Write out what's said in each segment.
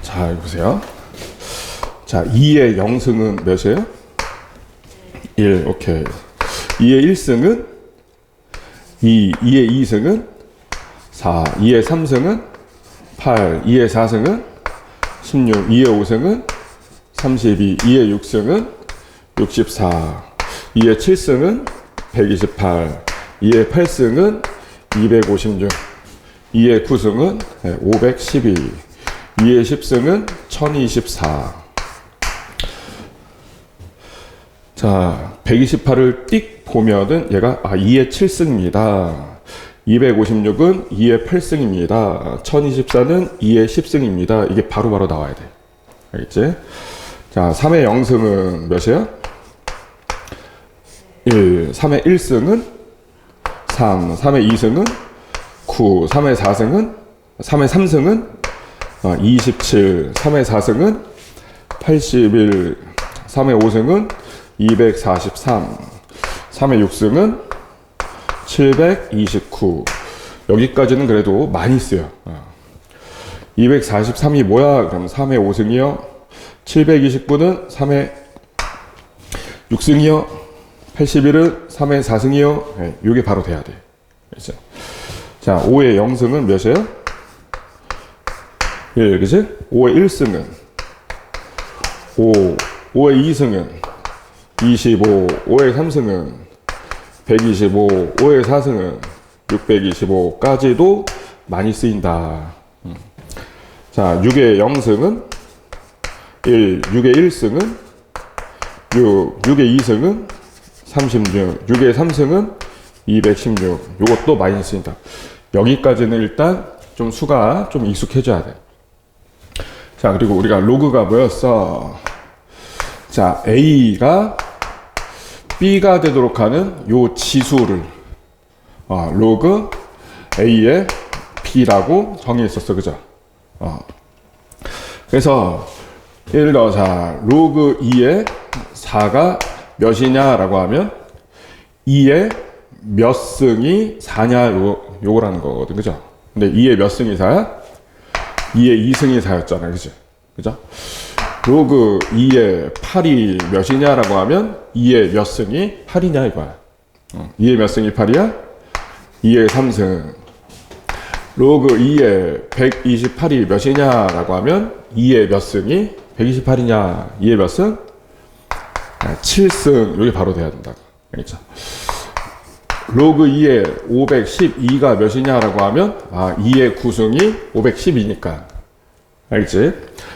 자, 여기 보세요. 자, 2의 0승은 몇이에요? 1, 오케이. 2의 1승은 2, 2의 2승은 4, 2의 3승은 8, 2의 4승은 16, 2의 5승은 32, 2의 6승은 64, 2의 7승은 128, 2의 8승은 256, 2의 9승은 512, 2의 10승은 1024. 자, 128을 띡 보면은 얘가 2의 7승입니다. 256은 2의 8승입니다. 1024는 2의 10승입니다. 이게 바로바로 나와야 돼. 알겠지? 자, 3의 0승은 몇이에요? 1. 3의 1승은 3. 3의 2승은 9. 3의 4승은 3의 3승은 27. 3의 4승은 81. 3의 5승은 243. 3의 6승은 729. 여기까지는 그래도 많이 쓰여. 243이 뭐야? 그럼 3의 5승이요. 729는 3의 6승이요. 81은 3의 4승이요. 네, 이게 바로 돼야 돼. 그렇죠? 자, 5의 0승은 몇이에요? 1, 그치? 5의 1승은 5, 5의 2승은 25, 5의 3승은 125, 5의 4승은 625까지도 많이 쓰인다. 자, 6의 0승은 1, 6의 1승은 6, 6의 2승은 36, 6의 3승은 216. 요것도 많이 쓰인다. 여기까지는 일단 좀 수가 좀 익숙해져야 돼. 자, 그리고 우리가 로그가 뭐였어? 자, A가 B가 되도록 하는 요 지수를 로그 A의 B라고 정의했었어. 그죠? 그래서 예를 들어 자, 로그 2의 4가 몇이냐라고 하면 2의 몇 승이 4냐 요거라는 거거든. 그죠? 근데 2의 몇 승이 4야? 2의 2승이 4였잖아. 그죠? 그죠? 로그 2의 8이 몇이냐라고 하면 2의 몇 승이 8이냐 이거야. 2의 몇 승이 8이야? 2의 3승. 로그 2의 128이 몇이냐라고 하면 2의 몇 승이 128이냐? 2의 몇 승? 7승. 이게 바로 돼야 된다. 알겠죠? 로그 2의 512가 몇이냐라고 하면 2의 9승이 512니까. 알겠지?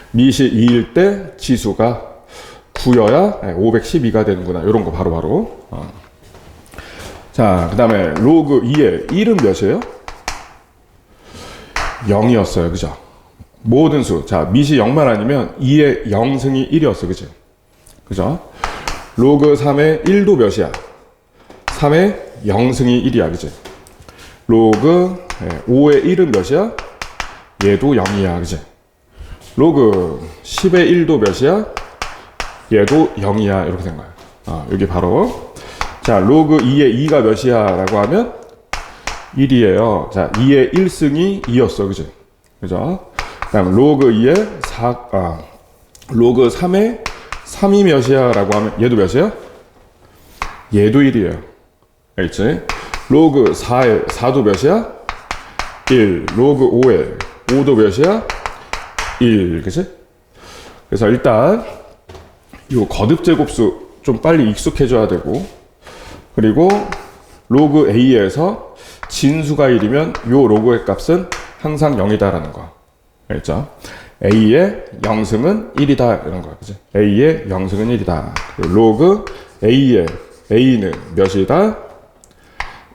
미시 2일 때 지수가 9여야 512가 되는구나. 이런 거 바로바로. 자, 그 다음에 로그 2의 1은 몇이에요? 0이었어요. 그죠? 모든 수. 자, 미시 0만 아니면 2의 0승이 1이었어. 그죠? 그죠? 로그 3의 1도 몇이야? 3의 0승이 1이야. 그죠? 로그 5의 1은 몇이야? 얘도 0이야. 그죠? 로그 10의 1도 몇이야? 얘도 0이야. 이렇게 된 거야. 여기 바로. 자, 로그 2의 2가 몇이야? 라고 하면 1이에요. 자, 2의 1승이 2였어. 그죠? 그죠? 그 다음, 로그 2의 로그 3의 3이 몇이야? 라고 하면 얘도 몇이야? 얘도 1이에요. 알겠지? 로그 4의 4도 몇이야? 1. 로그 5의 5도 몇이야? 1. 그치? 그래서 일단 이 거듭 제곱수 좀 빨리 익숙해져야 되고, 그리고 로그 A에서 진수가 1이면 요 로그의 값은 항상 0이다라는 거. 알겠죠? A의 0승은 1이다 이런 거야. 그치? A의 0승은 1이다. 로그 A의 A는 몇이다?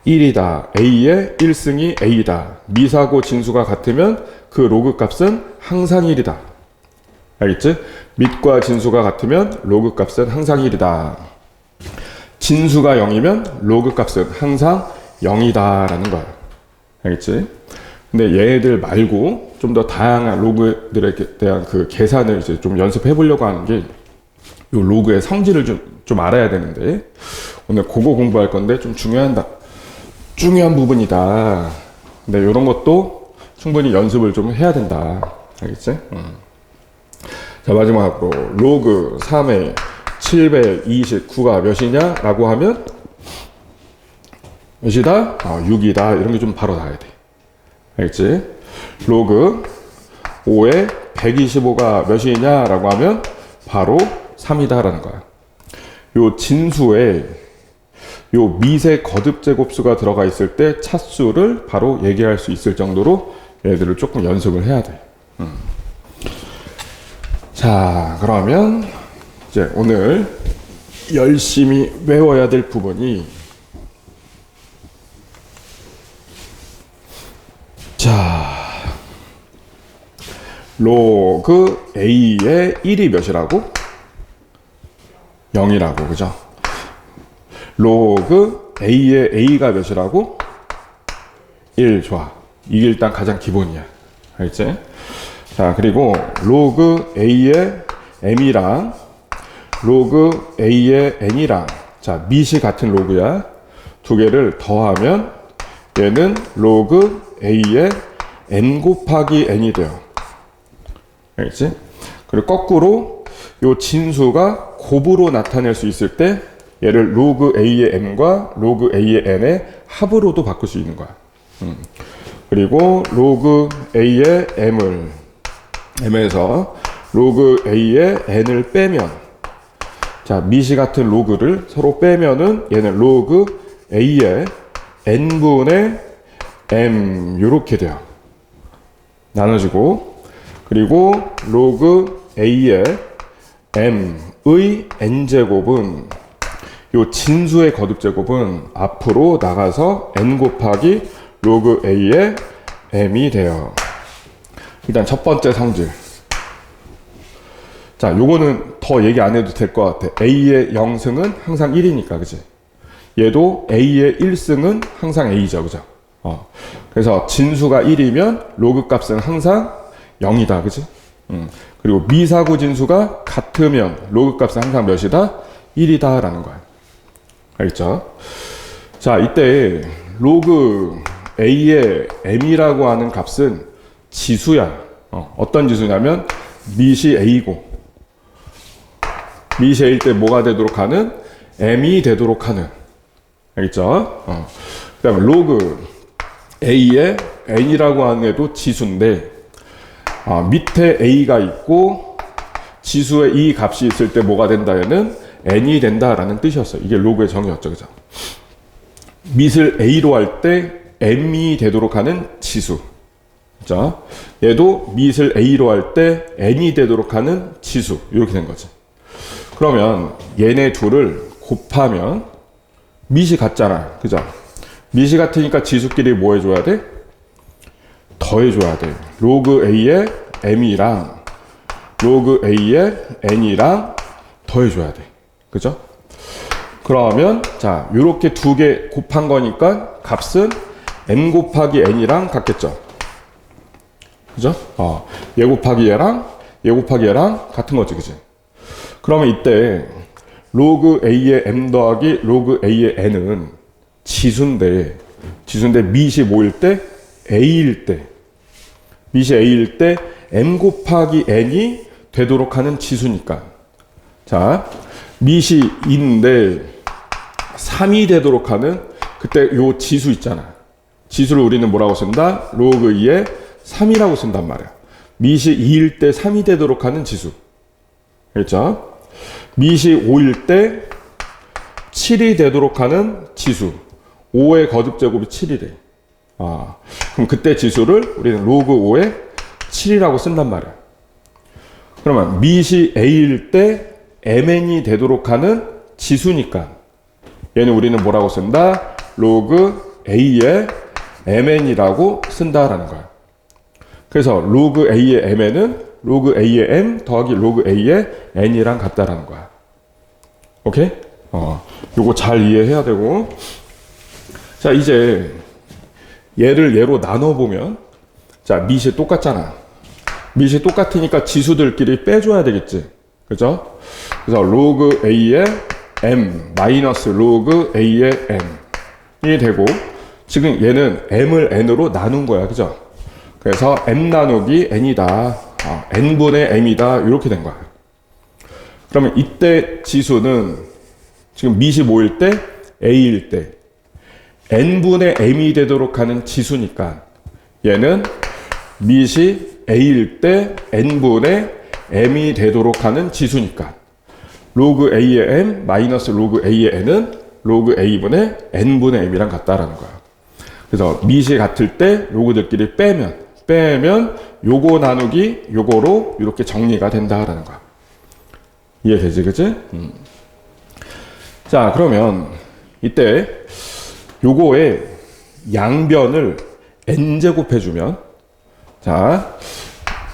1이다. A의 1승이 A다. 미사고 진수가 같으면 그 로그 값은 항상 1이다. 알겠지? 밑과 진수가 같으면 로그 값은 항상 1이다. 진수가 0이면 로그 값은 항상 0이다 라는 거야. 알겠지? 근데 얘네들 말고 좀 더 다양한 로그들에 대한 그 계산을 이제 좀 연습해 보려고 하는 게 이 로그의 성질을 좀 알아야 되는데, 오늘 그거 공부할 건데 좀 중요한 부분이다. 근데 이런 것도 충분히 연습을 좀 해야 된다. 알겠지? 자, 마지막으로 로그 3의 729가 몇이냐? 라고 하면 몇이다? 6이다. 이런 게 좀 바로 나와야 돼. 알겠지? 로그 5의 125가 몇이냐? 라고 하면 바로 3이다. 라는 거야. 요 진수에 요 미세 거듭 제곱수가 들어가 있을 때 차수를 바로 얘기할 수 있을 정도로 얘들을 조금 연습을 해야 돼. 자, 그러면 이제 오늘 열심히 외워야 될 부분이, 자, 로그 A의 1이 몇이라고? 0이라고, 그죠? 로그 A의 A가 몇이라고? 1, 좋아. 이게 일단 가장 기본이야. 알겠지? 자, 그리고 로그 A의 M이랑 로그 A의 N이랑, 자, 밑이 같은 로그야. 두 개를 더하면 얘는 로그 A의 N 곱하기 N이 돼요. 알겠지? 그리고 거꾸로 요 진수가 곱으로 나타낼 수 있을 때 얘를 로그 A의 M과 로그 A의 N의 합으로도 바꿀 수 있는 거야. 그리고 로그 A의 M에서 로그 A의 N을 빼면, 자, 밑이 같은 로그를 서로 빼면은 얘는 로그 A의 N분의 M 요렇게 돼요. 나눠지고, 그리고 로그 A의 M의 N제곱은 요 진수의 거듭제곱은 앞으로 나가서 N 곱하기 로그 A의 M이 돼요. 일단 첫 번째 성질. 자, 요거는 더 얘기 안 해도 될 것 같아. A의 0승은 항상 1이니까, 그지? 얘도 A의 1승은 항상 A죠, 그죠? 그래서 진수가 1이면 로그 값은 항상 0이다, 그지? 그리고 미사구 진수가 같으면 로그 값은 항상 몇이다? 1이다 라는 거야. 알겠죠? 자, 이때 로그 A의 M이라고 하는 값은 지수야. 어떤 지수냐면 밑이 A고, 밑이 A일 때 뭐가 되도록 하는? M이 되도록 하는. 알겠죠? 그 다음에 로그 A의 N이라고 하는 애도 지수인데, 밑에 A가 있고 지수에 이 값이 있을 때 뭐가 된다? 얘는 N이 된다라는 뜻이었어요. 이게 로그의 정의였죠, 그죠? 밑을 A로 할 때 M이 되도록 하는 지수. 자, 얘도 밑을 A로 할 때 N이 되도록 하는 지수. 이렇게 된 거지. 그러면 얘네 둘을 곱하면 밑이 같잖아, 그죠? 밑이 같으니까 지수끼리 뭐 해줘야 돼? 더해줘야 돼. 로그 A의 M이랑 로그 A의 N이랑 더해줘야 돼. 그죠? 그러면 자, 요렇게 두 개 곱한 거니까 값은 N 곱하기 N이랑 같겠죠? 그죠? 얘 곱하기 얘랑 얘 곱하기 얘랑 같은 거지, 그지? 그러면 이때 로그 A의 M 더하기 로그 A의 N은 지수인데 밑이 뭐일 때? A일 때. 밑이 A일 때 M 곱하기 N이 되도록 하는 지수니까. 자, 밑이 2인데 3이 되도록 하는, 그때 요 지수 있잖아. 지수를 우리는 뭐라고 쓴다? 로그 2의 3이라고 쓴단 말이야. 밑이 2일 때 3이 되도록 하는 지수. 그렇죠? 밑이 5일 때 7이 되도록 하는 지수. 5의 거듭제곱이 7이 돼. 그럼 그때 지수를 우리는 로그 5의 7이라고 쓴단 말이야. 그러면 밑이 A일 때 MN이 되도록 하는 지수니까 얘는 우리는 뭐라고 쓴다? 로그 A의 MN이라고 쓴다라는 거야. 그래서 로그 A의 MN은 로그 A의 M 더하기 로그 A의 N이랑 같다라는 거야. 오케이? 요거 잘 이해해야 되고. 자, 이제 얘를 얘로 나눠보면, 자, 밑이 똑같잖아. 밑이 똑같으니까 지수들끼리 빼줘야 되겠지. 그죠? 그래서 로그 A의 M 마이너스 로그 A의 M이 되고, 지금 얘는 M을 N으로 나눈 거야. 그죠? 그래서 M 나누기 N이다 n분의 m이다 이렇게 된 거야. 그러면 이때 지수는 지금 밑이 뭐일 때? a일 때 n분의 m이 되도록 하는 지수니까 얘는 밑이 a일 때 n분의 m이 되도록 하는 지수니까 로그 a의 m 마이너스 로그 a의 n은 로그 a분의 n분의 m이랑 같다라는 거야. 그래서 밑이 같을 때 로그들끼리 빼면 요거 나누기 요거로 이렇게 정리가 된다라는 거야. 이해되지, 그치? 자, 그러면 이때 요거에 양변을 n제곱 해주면 자,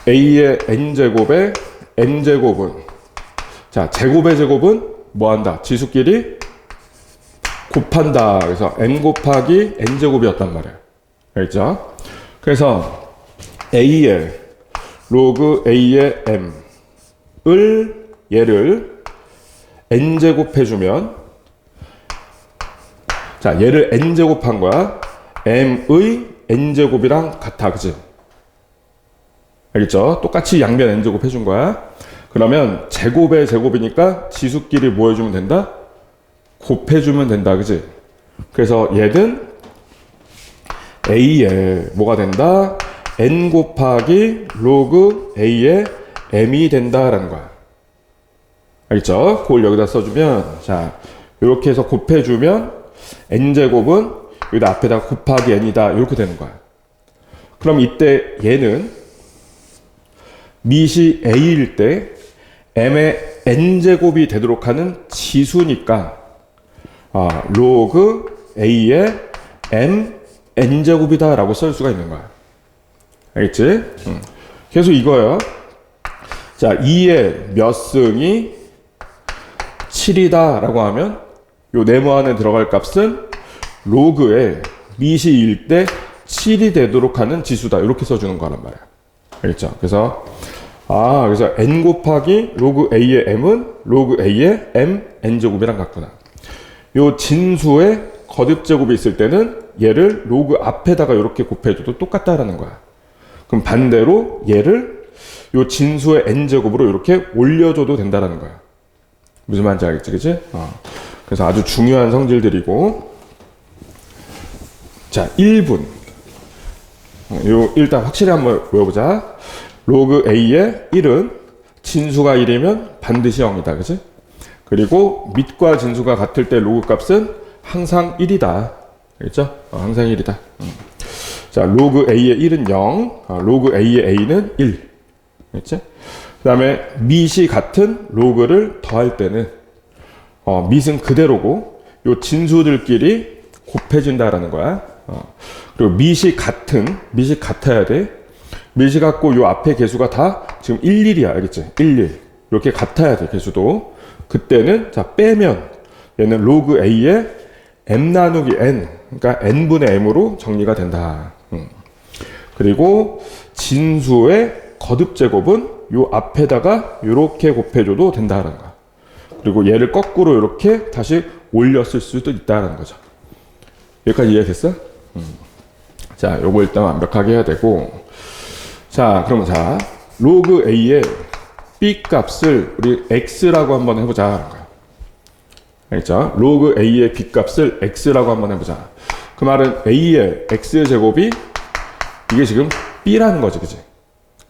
a의 n제곱에 n제곱은 자, 제곱의 제곱은 뭐 한다? 지수끼리 곱한다. 그래서 n 곱하기 n제곱이었단 말이야. 알겠죠? 그래서 a의 로그 a의 m을 얘를 n제곱 해주면 자, 얘를 n제곱한 거야. m의 n제곱이랑 같아. 그치? 알겠죠? 똑같이 양변 n제곱 해준 거야. 그러면 제곱의 제곱이니까 지수끼리 뭐 해주면 된다? 곱해주면 된다. 그치? 그래서 얘는 a의 뭐가 된다? n 곱하기 로그 a의 m이 된다라는 거야. 알겠죠? 그걸 여기다 써주면 자, 이렇게 해서 곱해주면 n제곱은 여기다 앞에다 곱하기 n이다. 이렇게 되는 거야. 그럼 이때 얘는 밑이 a일 때 m의 n제곱이 되도록 하는 지수니까 로그 a의 m n제곱이다 라고 쓸 수가 있는 거야. 알겠지? 계속 이거예요. 자, 2의 몇 승이 7이다 라고 하면 요 네모 안에 들어갈 값은 로그의 밑이 1 때 7이 되도록 하는 지수다. 이렇게 써주는 거란 말이야. 알겠죠? 그래서 그래서 n 곱하기 로그 a의 m은 로그 a의 m n제곱이랑 같구나. 요 진수의 거듭제곱이 있을 때는 얘를 로그 앞에다가 이렇게 곱해줘도 똑같다라는 거야. 그럼 반대로 얘를 요 진수의 n제곱으로 이렇게 올려줘도 된다라는 거야. 무슨 말인지 알겠지, 그치? 그래서 아주 중요한 성질들이고. 자, 1분. 요, 일단 확실히 한번 외워보자. 로그 a의 1은 진수가 1이면 반드시 0이다. 그치? 그리고 밑과 진수가 같을 때 로그 값은 항상 1이다. 알겠죠? 항상 1이다. 자, 로그 a의 1은 0, 로그 a의 a는 1. 알겠지? 그 다음에 밑이 같은 로그를 더할 때는 밑은 그대로고 요 진수들끼리 곱해진다라는 거야. 그리고 밑이 같아야 돼. 밑이 같고 요 앞에 개수가 다 지금 11이야. 알겠지? 11. 이렇게 같아야 돼, 개수도. 그때는 자, 빼면 얘는 로그 a의 m 나누기 n, 그러니까 n분의 m으로 정리가 된다. 그리고 진수의 거듭제곱은 요 앞에다가 이렇게 곱해줘도 된다는 거야. 그리고 얘를 거꾸로 이렇게 다시 올렸을 수도 있다는 거죠. 여기까지 이해됐어? 자, 요거 일단 완벽하게 해야 되고. 자, 그러면 자, 로그 a의 b 값을 우리 x라고 한번 해보자. 알겠죠? 로그 a의 b 값을 x라고 한번 해보자. 그 말은 a의 x 제곱이 이게 지금 b라는 거지, 그지?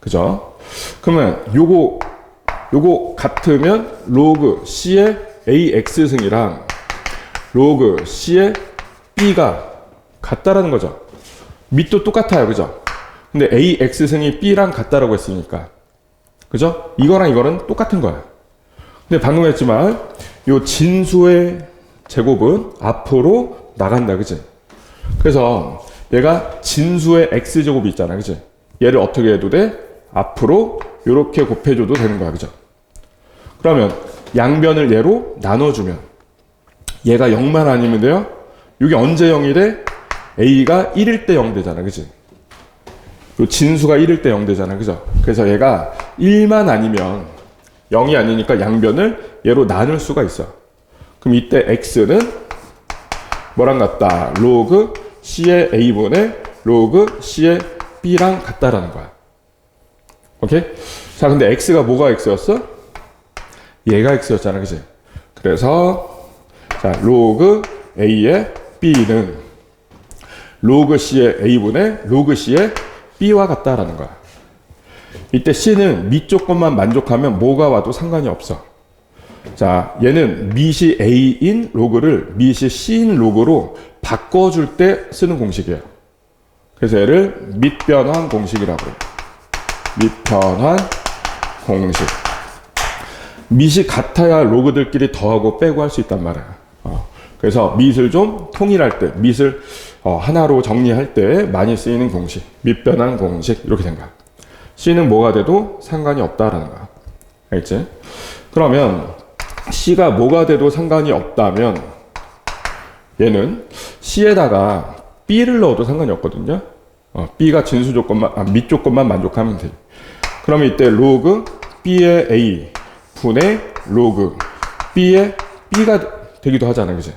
그죠? 그러면 요거 같으면 로그 c의 ax 승이랑 로그 c의 b가 같다라는 거죠. 밑도 똑같아요, 그죠? 근데 ax 승이 b랑 같다라고 했으니까, 그죠? 이거랑 이거는 똑같은 거야. 근데 방금 했지만 요 진수의 제곱은 앞으로 나간다, 그지? 그래서 얘가 진수의 x제곱이 있잖아, 그지? 얘를 어떻게 해도 돼? 앞으로 이렇게 곱해줘도 되는 거야, 그죠? 그러면 양변을 얘로 나눠주면 얘가 0만 아니면 돼요? 이게 언제 0이 돼? a가 1일 때 0 되잖아, 그지? 요 진수가 1일 때 0 되잖아, 그죠? 그래서 얘가 1만 아니면 0이 아니니까 양변을 얘로 나눌 수가 있어. 그럼 이때 x는 뭐랑 같다? 로그 c의 a분의 로그 c의 b랑 같다라는 거야. 오케이? 자, 근데 x가 뭐가 x였어? 얘가 x였잖아, 그지? 그래서 자, 로그 a의 b는 로그 c의 a분의 로그 c의 b와 같다라는 거야. 이때 c는 밑조건만 만족하면 뭐가 와도 상관이 없어. 자, 얘는 밑이 a인 로그를 밑이 c인 로그로 바꿔줄 때 쓰는 공식이에요. 그래서 얘를 밑변환 공식이라고 해요. 밑변환 공식. 밑이 같아야 로그들끼리 더하고 빼고 할 수 있단 말이야. 그래서 밑을 좀 통일할 때, 밑을 하나로 정리할 때 많이 쓰이는 공식. 밑변환 공식. 이렇게 된 거야. C는 뭐가 돼도 상관이 없다라는 거야. 알겠지? 그러면 C가 뭐가 돼도 상관이 없다면 얘는 C에다가 B를 넣어도 상관이 없거든요. B가 진수 조건만, 밑 조건만 만족하면 돼. 그러면 이때 로그 B의 A 분의 로그 B의 B가 되기도 하잖아, 그지?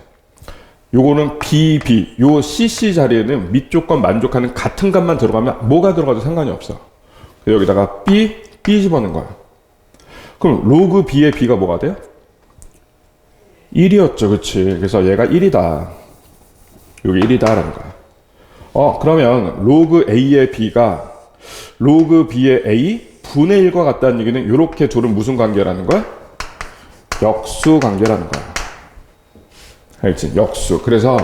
요거는 B, 요 CC 자리에는 밑 조건 만족하는 같은 값만 들어가면 뭐가 들어가도 상관이 없어. 여기다가 B 집어넣는 거야. 그럼 로그 B의 B가 뭐가 돼요? 1이었죠, 그치? 그래서 얘가 1이다. 여기 1이다라는 거야. 그러면 로그 A의 B가 로그 B의 A 분의 1과 같다는 얘기는 이렇게 둘은 무슨 관계라는 거야? 역수 관계라는 거야. 알지? 역수. 그래서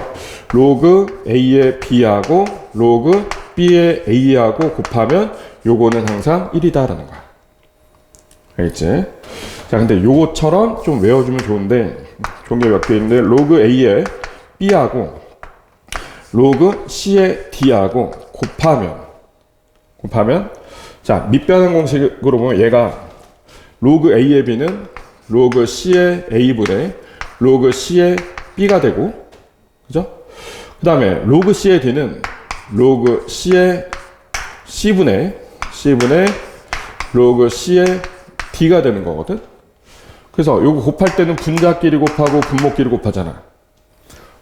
로그 A의 B하고 로그 B의 A하고 곱하면 요거는 항상 1이다라는 거야. 알겠지? 자, 근데 요거처럼 좀 외워주면 좋은데, 좋은 게 몇 개 있는데, 로그 A의 B하고 로그 C의 D하고 곱하면, 자, 밑변환 공식으로 보면 얘가 로그 A의 B는 로그 C의 A분의 로그 C의 B가 되고, 그죠? 그 다음에 로그 C의 D는 로그 C의 C분의 로그 C의 D가 되는 거거든? 그래서 요거 곱할 때는 분자끼리 곱하고 분모끼리 곱하잖아.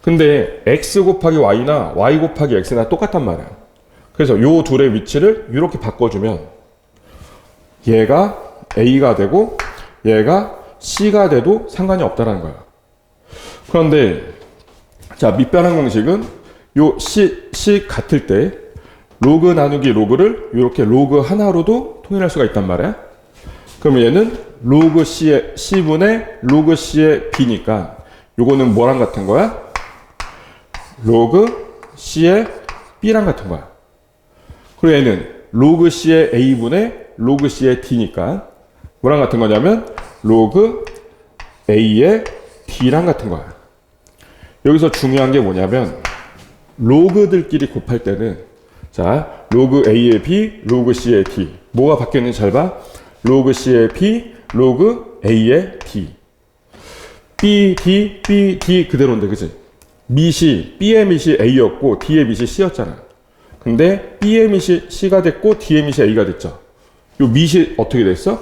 근데 X 곱하기 Y나 Y 곱하기 X나 똑같단 말이야. 그래서 요 둘의 위치를 이렇게 바꿔주면 얘가 A가 되고 얘가 C가 돼도 상관이 없다는 거야. 그런데 자, 밑변환 공식은 요 C 같을 때 로그 나누기 로그를 이렇게 로그 하나로도 통일할 수가 있단 말이야. 그러면 얘는 로그 C의 C분의 로그 C의 B니까 요거는 뭐랑 같은 거야? 로그 C의 B랑 같은 거야. 그리고 얘는 로그 C의 A분의 로그 C의 D니까 뭐랑 같은 거냐면 로그 A의 D랑 같은 거야. 여기서 중요한 게 뭐냐면 로그들끼리 곱할 때는 자, 로그 A의 B, 로그 C의 D. 뭐가 바뀌었는지 잘 봐. 로그 C의 B, 로그 A의 D. B, D 그대로인데, 그치? B의 밑이 A였고, D의 밑이 C였잖아. 근데 B의 밑이 C가 됐고, D의 밑이 A가 됐죠. 요 밑이 어떻게 됐어?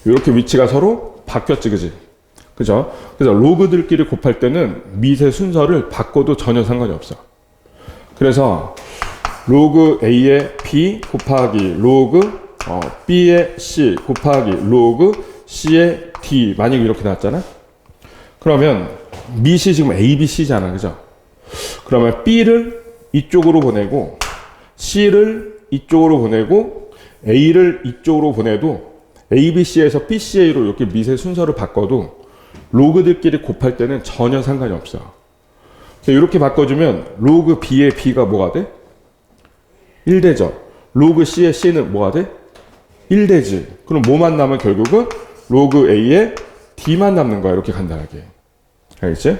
이렇게 위치가 서로 바뀌었지, 그치? 그죠? 그래서 로그들끼리 곱할 때는 밑의 순서를 바꿔도 전혀 상관이 없어. 그래서 로그 A의 B 곱하기 로그 B의 C 곱하기 로그 C의 D 만약에 이렇게 나왔잖아. 그러면 밑이 지금 A, B, C잖아, 그죠? 그러면 B를 이쪽으로 보내고 C를 이쪽으로 보내고 A를 이쪽으로 보내도 A, B, C에서 B, C, A로 이렇게 밑의 순서를 바꿔도 로그들끼리 곱할 때는 전혀 상관이 없어. 이렇게 바꿔주면 로그 B의 B가 뭐가 돼? 1되죠. 로그 C의 C는 뭐가 돼? 1되지. 그럼 뭐만 남으면 결국은 로그 A의 D만 남는 거야. 이렇게 간단하게. 알겠지?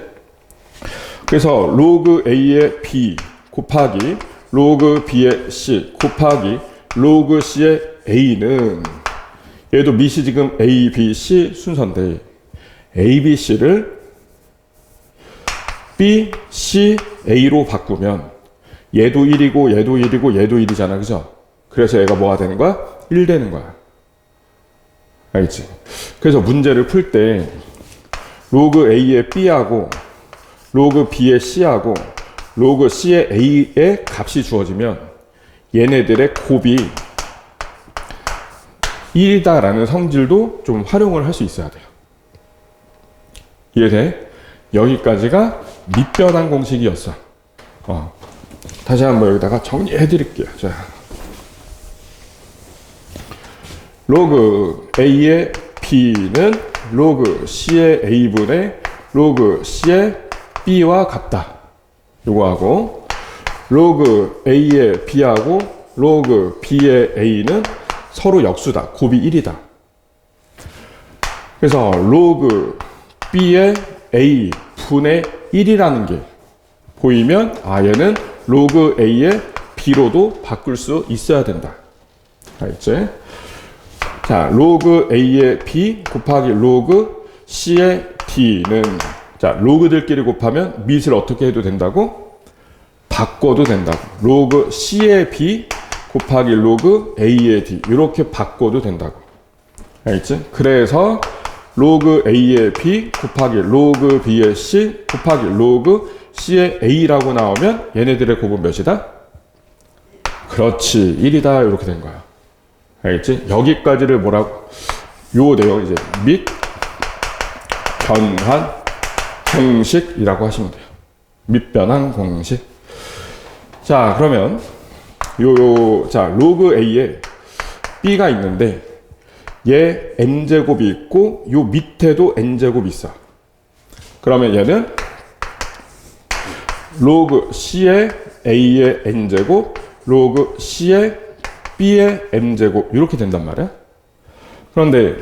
그래서 로그 A의 B 곱하기 로그 B의 C 곱하기 로그 C의 A는 얘도 밑이 지금 A, B, C 순서인데 A, B, C를 B, C, A로 바꾸면 얘도 1이고 얘도 1이고 얘도 1이잖아, 그죠? 그래서 얘가 뭐가 되는 거야? 1 되는 거야. 알겠지? 그래서 문제를 풀 때 로그 A의 B하고 로그 B의 C하고 로그 C의 A의 값이 주어지면 얘네들의 곱이 1이다라는 성질도 좀 활용을 할 수 있어야 돼요. 이해돼? 여기까지가 밑변환 공식이었어. 다시 한번 여기다가 정리해 드릴게요. 자, 로그 A의 B는 로그 C의 A분의 로그 C의 B와 같다. 요거하고 로그 A의 B하고 로그 B의 A는 서로 역수다. 곱이 1이다. 그래서 로그 B의 A 분의 1이라는 게 보이면 얘는 로그 A의 B로도 바꿀 수 있어야 된다. 알겠지? 자, 로그 A의 B 곱하기 로그 C의 D는 자, 로그들끼리 곱하면 밑을 어떻게 해도 된다고? 바꿔도 된다고. 로그 C의 B 곱하기 로그 A의 D 이렇게 바꿔도 된다고. 알겠지? 그래서 로그 A의 B 곱하기 로그 B의 C 곱하기 로그 C의 A라고 나오면 얘네들의 곱은 몇이다? 그렇지, 1이다. 이렇게 된 거야. 알겠지? 여기까지를 뭐라고? 요 내용 이제 밑 변환 공식이라고 하시면 돼요. 밑변환 공식. 자, 그러면 자, 로그 A에 B가 있는데 얘 n제곱이 있고 요 밑에도 n제곱이 있어. 그러면 얘는 로그 C의 A의 n제곱 로그 C의 B의 m제곱 이렇게 된단 말이야. 그런데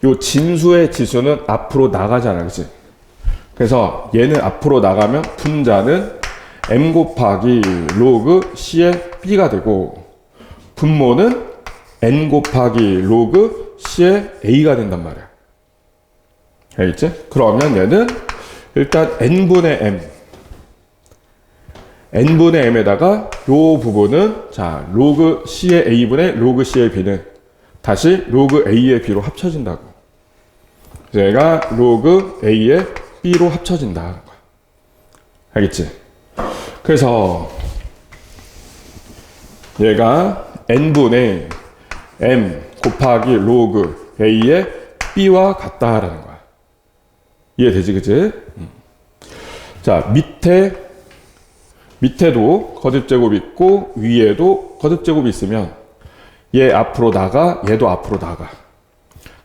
요 진수의 지수는 앞으로 나가잖아, 그치? 그래서 얘는 앞으로 나가면 분자는 m 곱하기 로그 C의 B가 되고 분모는 n 곱하기 로그 C의 A가 된단 말이야. 알겠지? 그러면 얘는 일단 n분의 m에다가 요 부분은 자 로그 C의 A분의 로그 C의 B는 다시 로그 A의 B로 합쳐진다고. 그래서 얘가 로그 A의 B로 합쳐진다. 알겠지? 그래서 얘가 n분의 m 곱하기 로그 A의 B와 같다라는 거야. 이해되지, 그치? 자, 밑에도 거듭제곱이 있고 위에도 거듭제곱이 있으면 얘 앞으로 나가, 얘도 앞으로 나가.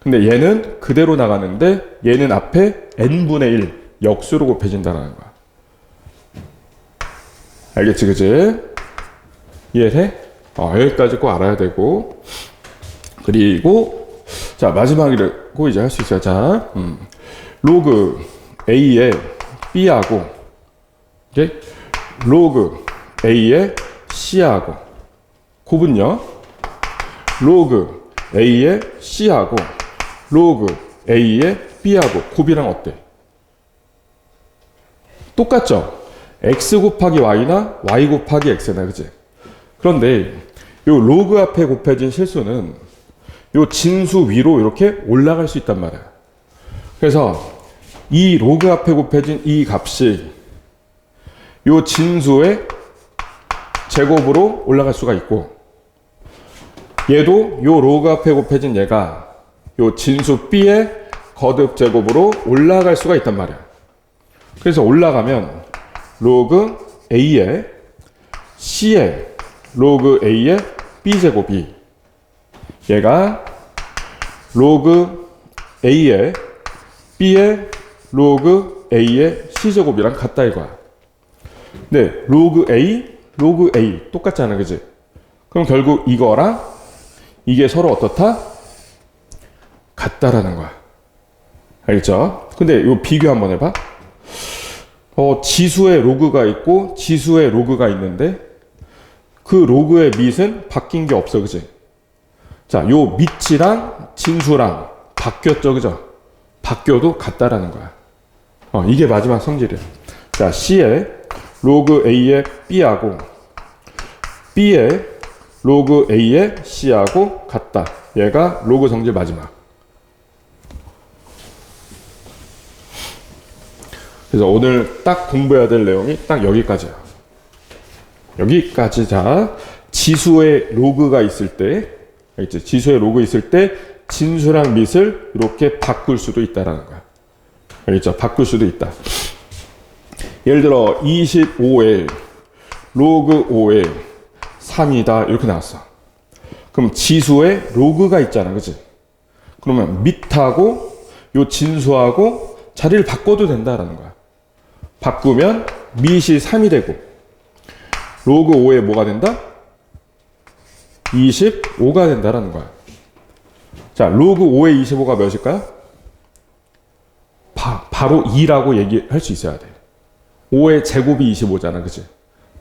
근데 얘는 그대로 나가는데 얘는 앞에 n분의 1 역수로 곱해진다는 거야. 알겠지, 그치? 이해돼? 여기까지 꼭 알아야 되고. 그리고 자, 마지막이고 이제 할 수 있어요. 자, 로그 A의 B하고 이제 로그 A의 C하고 곱은요. 로그 A의 C하고 로그 A의 B하고 곱이랑 어때? 똑같죠? X 곱하기 Y나 Y 곱하기 X나, 그치? 그런데 요 로그 앞에 곱해진 실수는 요 진수 위로 이렇게 올라갈 수 있단 말이야. 그래서 이 로그 앞에 곱해진 이 값이 요 진수의 제곱으로 올라갈 수가 있고 얘도 요 로그 앞에 곱해진 얘가 요 진수 B의 거듭 제곱으로 올라갈 수가 있단 말이야. 그래서 올라가면 로그 A의 C의 로그 A의 B제곱이 얘가 로그 A의 B의 로그 A의 C제곱이랑 같다 이거야. 네, 로그 A 똑같잖아, 그지? 그럼 결국 이거랑 이게 서로 어떻다? 같다라는 거야. 알겠죠? 근데 요 비교 한번 해봐. 지수의 로그가 있고 지수의 로그가 있는데 그 로그의 밑은 바뀐 게 없어, 그지? 자, 요 밑이랑 진수랑 바뀌었죠, 그죠? 바뀌어도 같다라는 거야. 이게 마지막 성질이야. 자, C의 로그 A의 B하고 B의 로그 A의 C하고 같다. 얘가 로그 성질 마지막. 그래서 오늘 딱 공부해야 될 내용이 딱 여기까지야. 여기까지. 자, 지수의 로그가 있을 때, 알겠지? 지수의 로그 있을 때 진수랑 밑을 이렇게 바꿀 수도 있다라는 거야. 알겠죠? 바꿀 수도 있다. 예를 들어 25에 로그 5에 3이다 이렇게 나왔어. 그럼 지수에 로그가 있잖아, 그치? 그러면 밑하고 요 진수하고 자리를 바꿔도 된다라는 거야. 바꾸면 밑이 3이 되고 로그 5에 뭐가 된다? 25가 된다라는 거야. 자, 로그 5에 25가 몇일까요? 바로 2라고 얘기할 수 있어야 돼. 5의 제곱이 25잖아, 그치?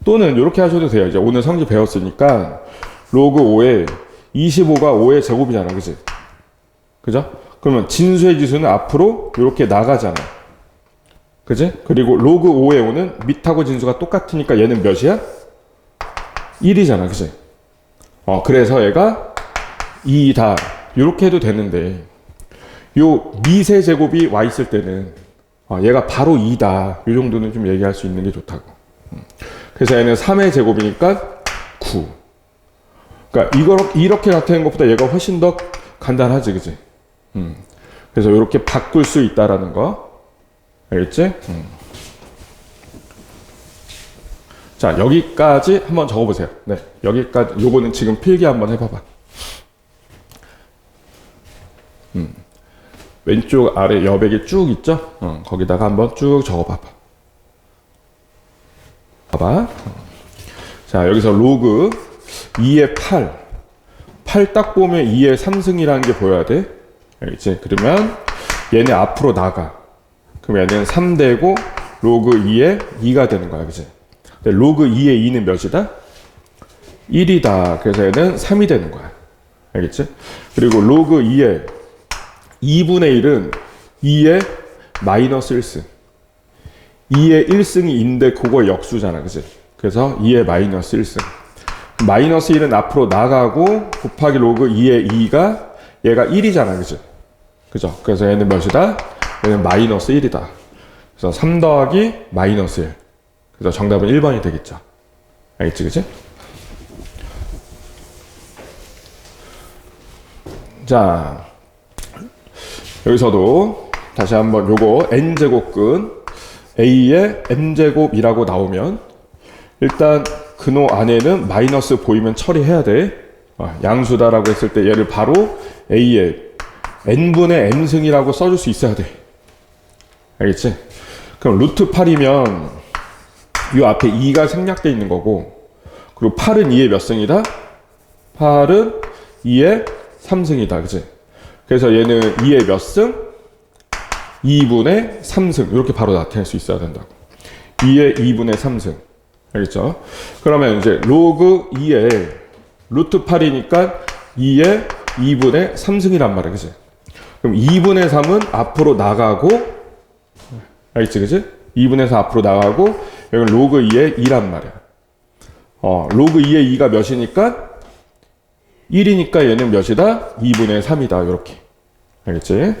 또는 이렇게 하셔도 돼요. 이제 오늘 성질 배웠으니까 로그 5에 25가 5의 제곱이잖아, 그치? 그죠? 그러면 진수의 지수는 앞으로 이렇게 나가잖아. 그지? 그리고 로그 5에 5는 밑하고 진수가 똑같으니까 얘는 몇이야? 1이잖아, 그지? 그래서 얘가 2다. 이렇게 해도 되는데, 요 밑의 제곱이 와 있을 때는, 얘가 바로 2다. 이 정도는 좀 얘기할 수 있는 게 좋다고. 그래서 얘는 3의 제곱이니까 9. 그러니까 이렇게 나타내는 것보다 얘가 훨씬 더 간단하지, 그지? 그래서 이렇게 바꿀 수 있다라는 거. 알겠지? 자, 여기까지 한번 적어보세요. 네, 여기까지. 요거는 지금 필기 한번 해봐봐. 왼쪽 아래 여백이 쭉 있죠? 거기다가 한번 쭉 적어봐봐. 봐봐. 자, 여기서 로그 2의 8. 8 딱 보면 2의 3승이라는 게 보여야 돼. 알겠지? 그러면 얘네 앞으로 나가. 그럼 얘는 3되고 로그 2에 2가 되는 거야, 그치? 근데 로그 2에 2는 몇이다? 1이다. 그래서 얘는 3이 되는 거야. 알겠지? 그리고 로그 2에 2분의 1은 2의 마이너스 1승. 2의 1승이 인데 그거 역수잖아, 그치? 그래서 2의 마이너스 1승. 마이너스 1은 앞으로 나가고 곱하기 로그 2의 2가 얘가 1이잖아, 그치? 그죠? 그래서 얘는 몇이다? 얘는 마이너스 1이다. 그래서 3 더하기 마이너스 1. 그래서 정답은 1번이 되겠죠. 알겠지, 그치? 자, 여기서도 다시 한번 요거 n제곱근 a의 m제곱이라고 나오면 일단 근호 안에는 마이너스 보이면 처리해야 돼. 양수다라고 했을 때 얘를 바로 a의 n분의 m승이라고 써줄 수 있어야 돼. 알겠지? 그럼 루트 8이면 이 앞에 2가 생략되어 있는 거고, 그리고 8은 2의 몇 승이다? 8은 2의 3승이다. 그치? 그래서 얘는 2의 몇 승? 2분의 3승. 이렇게 바로 나타낼 수 있어야 된다고. 2의 2분의 3승. 알겠죠? 그러면 이제 로그 2의 루트 8이니까 2의 2분의 3승이란 말이야. 그치? 그럼 2분의 3은 앞으로 나가고, 알겠지? 그치? 2분의 4 앞으로 나가고, 여기는 로그 2의 2란 말이야. 로그 2의 2가 몇이니까? 1이니까 얘는 몇이다? 2분의 3이다. 이렇게. 알겠지?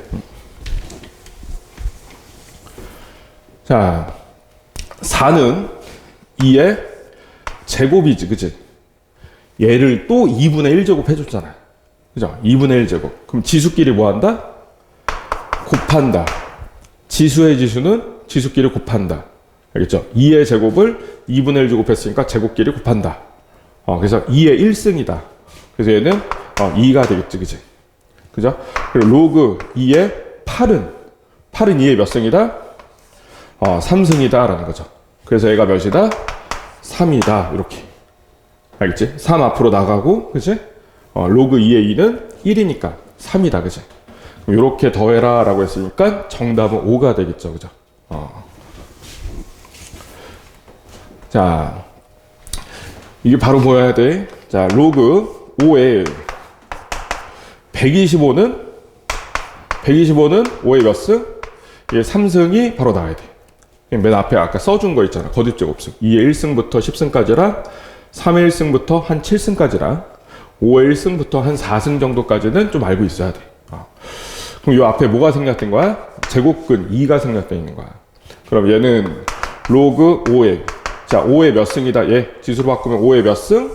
자, 4는 2의 제곱이지. 그치? 얘를 또 2분의 1제곱 해줬잖아. 그죠? 2분의 1제곱. 그럼 지수끼리 뭐 한다? 곱한다. 지수의 지수는 지수끼리 곱한다. 알겠죠? 2의 제곱을 2분의 1 제곱했으니까 제곱끼리 곱한다. 그래서 2의 1승이다. 그래서 얘는 2가 되겠지. 그치? 그죠? 그리고 로그 2의 8은 2의 몇 승이다? 3승이다 라는 거죠. 그래서 얘가 몇이다? 3이다. 이렇게. 알겠지? 3 앞으로 나가고, 그치? 로그 2의 2는 1이니까 3이다. 그치? 그럼 이렇게 더해라 라고 했으니까 정답은 5가 되겠죠. 그죠? 자, 이게 바로 보여야 돼. 자, 로그 5에 125는 5의 몇 승? 얘 3승이 바로 나와야 돼. 맨 앞에 아까 써준 거 있잖아. 거듭제곱승. 2의 1승부터 10승까지랑 3의 1승부터 한 7승까지랑 5의 1승부터 한 4승 정도까지는 좀 알고 있어야 돼. 그럼 이 앞에 뭐가 생략된 거야? 제곱근 2가 생략되어 있는 거야. 그럼 얘는 로그 5에, 자, 5의 몇 승이다? 얘 지수로 바꾸면 5의 몇 승?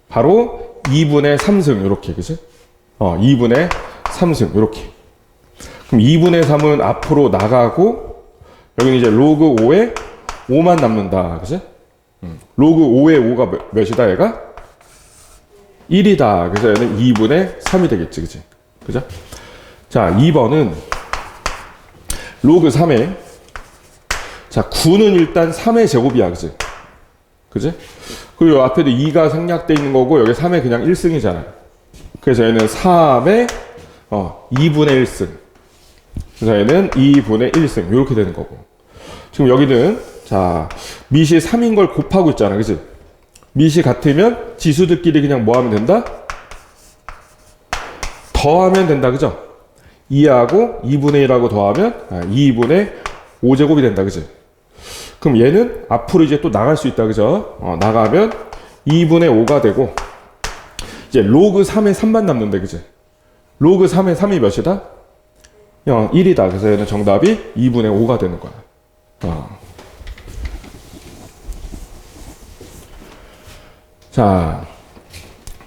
바로 2분의 3승. 이렇게, 그치? 2분의 3승 이렇게. 그럼 2분의 3은 앞으로 나가고 여기는 이제 로그 5에 5만 남는다. 그지? 로그 5에 5가 몇이다 얘가? 1이다. 그래서 얘는 2분의 3이 되겠지. 그지? 그죠? 자, 2번은 로그 3에 자, 9는 일단 3의 제곱이야. 그지? 그지? 그리고 앞에도 2가 생략되어 있는 거고 여기 3에 그냥 1승이잖아. 그래서 얘는 3의 2분의 1승. 그래서 얘는 2분의 1승. 이렇게 되는 거고. 지금 여기는 자, 밑이 3인 걸 곱하고 있잖아. 그지? 밑이 같으면 지수들끼리 그냥 뭐 하면 된다? 더하면 된다. 그죠? 2하고 2분의 1하고 더하면 2분의 5제곱이 된다. 그지? 그럼 얘는 앞으로 이제 또 나갈 수 있다. 그죠? 나가면 2분의 5가 되고 이제 로그 3에 3만 남는데. 그지? 로그 3에 3이 몇이다? 1이다. 그래서 얘는 정답이 2분의 5가 되는 거야. 자,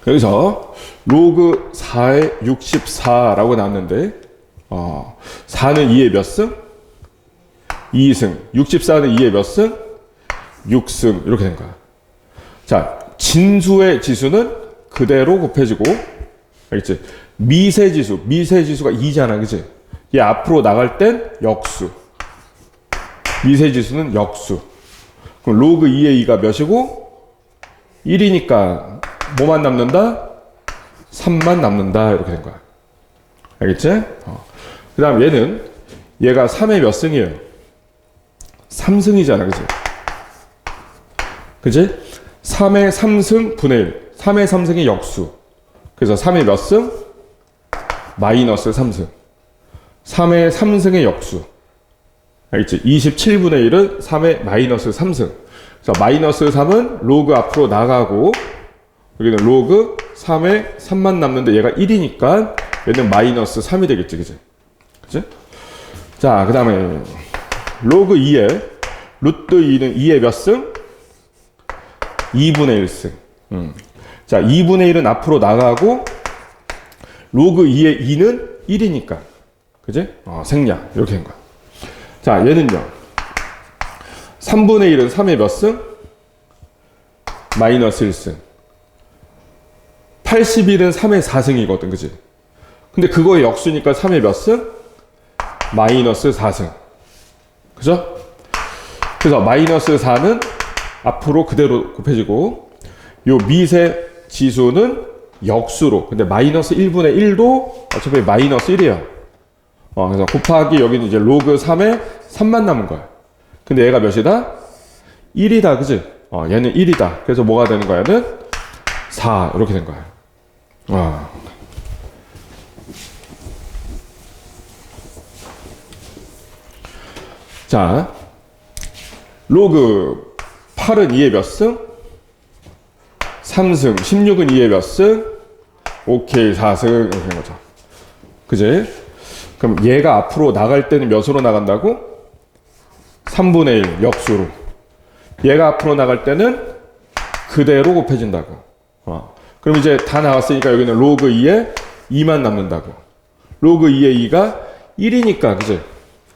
여기서 로그 4에 64라고 나왔는데 4는 2의 몇 승? 2승. 64는 2의 몇 승? 6승. 이렇게 된 거야. 자, 진수의 지수는 그대로 곱해지고, 알겠지? 미세지수가 2잖아. 그치? 얘 앞으로 나갈 땐 역수. 미세지수는 역수. 그럼 로그 2의 2가 몇이고? 1이니까 뭐만 남는다? 3만 남는다. 이렇게 된 거야. 알겠지? 그 다음 얘가 3의 몇 승이에요? 3승이잖아. 그치? 그치? 3의 3승 분의 1. 3의 3승이 역수. 그래서 3의 몇 승? 마이너스 3승. 3의 3승의 역수. 알겠지? 27분의 1은 3의 마이너스 3승. 그래서 마이너스 3은 로그 앞으로 나가고 여기는 로그 3에 3만 남는데 얘가 1이니까 얘는 마이너스 3이 되겠지. 그치? 그치? 자, 그 다음에 로그 2에 루트 2는 2의 몇 승? 2분의 1승. 자, 2분의 1은 앞으로 나가고 로그 2의 2는 1이니까. 그지? 생략. 이렇게 된 거야. 자, 얘는요. 3분의 1은 3의 몇 승? 마이너스 1승. 81은 3의 4승이거든. 그지? 근데 그거의 역수니까 3의 몇 승? 마이너스 4승. 그죠? 그래서 마이너스 4는 앞으로 그대로 곱해지고 요 밑의 지수는 역수로. 근데 마이너스 1분의 1도 어차피 마이너스 1이에요. 그래서 곱하기 여기는 이제 로그 3에 3만 남은 거야. 근데 얘가 몇이다? 1이다. 그지? 얘는 1이다. 그래서 뭐가 되는 거야? 얘는 4. 이렇게 된 거야. 자, 로그 8은 2의 몇 승? 3승. 16은 2의 몇 승? 오케이, 4승. 이렇게 된 거죠. 그지? 그럼 얘가 앞으로 나갈 때는 몇으로 나간다고? 3분의 1 역수로. 얘가 앞으로 나갈 때는 그대로 곱해진다고. 그럼 이제 다 나왔으니까 여기는 로그 2에 2만 남는다고. 로그 2의 2가 1이니까, 그지?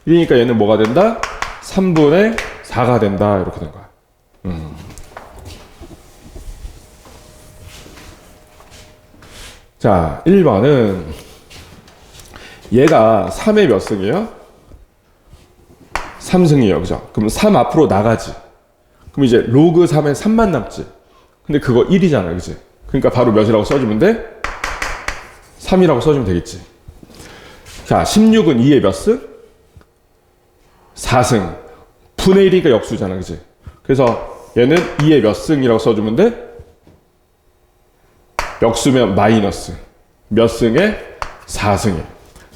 1이니까 얘는 뭐가 된다? 3분의 4가 된다. 이렇게 된 거야. 자, 1번은 얘가 3의 몇 승이에요? 3승이에요. 그죠? 그럼 3 앞으로 나가지. 그럼 이제 로그 3에 3만 남지. 근데 그거 1이잖아. 그지? 그러니까 바로 몇이라고 써주면 돼? 3이라고 써주면 되겠지. 자, 16은 2의 몇 승? 4승. 분의 1이니까 역수잖아. 그지? 그래서 얘는 2의 몇 승이라고 써주면 돼? 역수면 마이너스. 몇 승에? 4승에.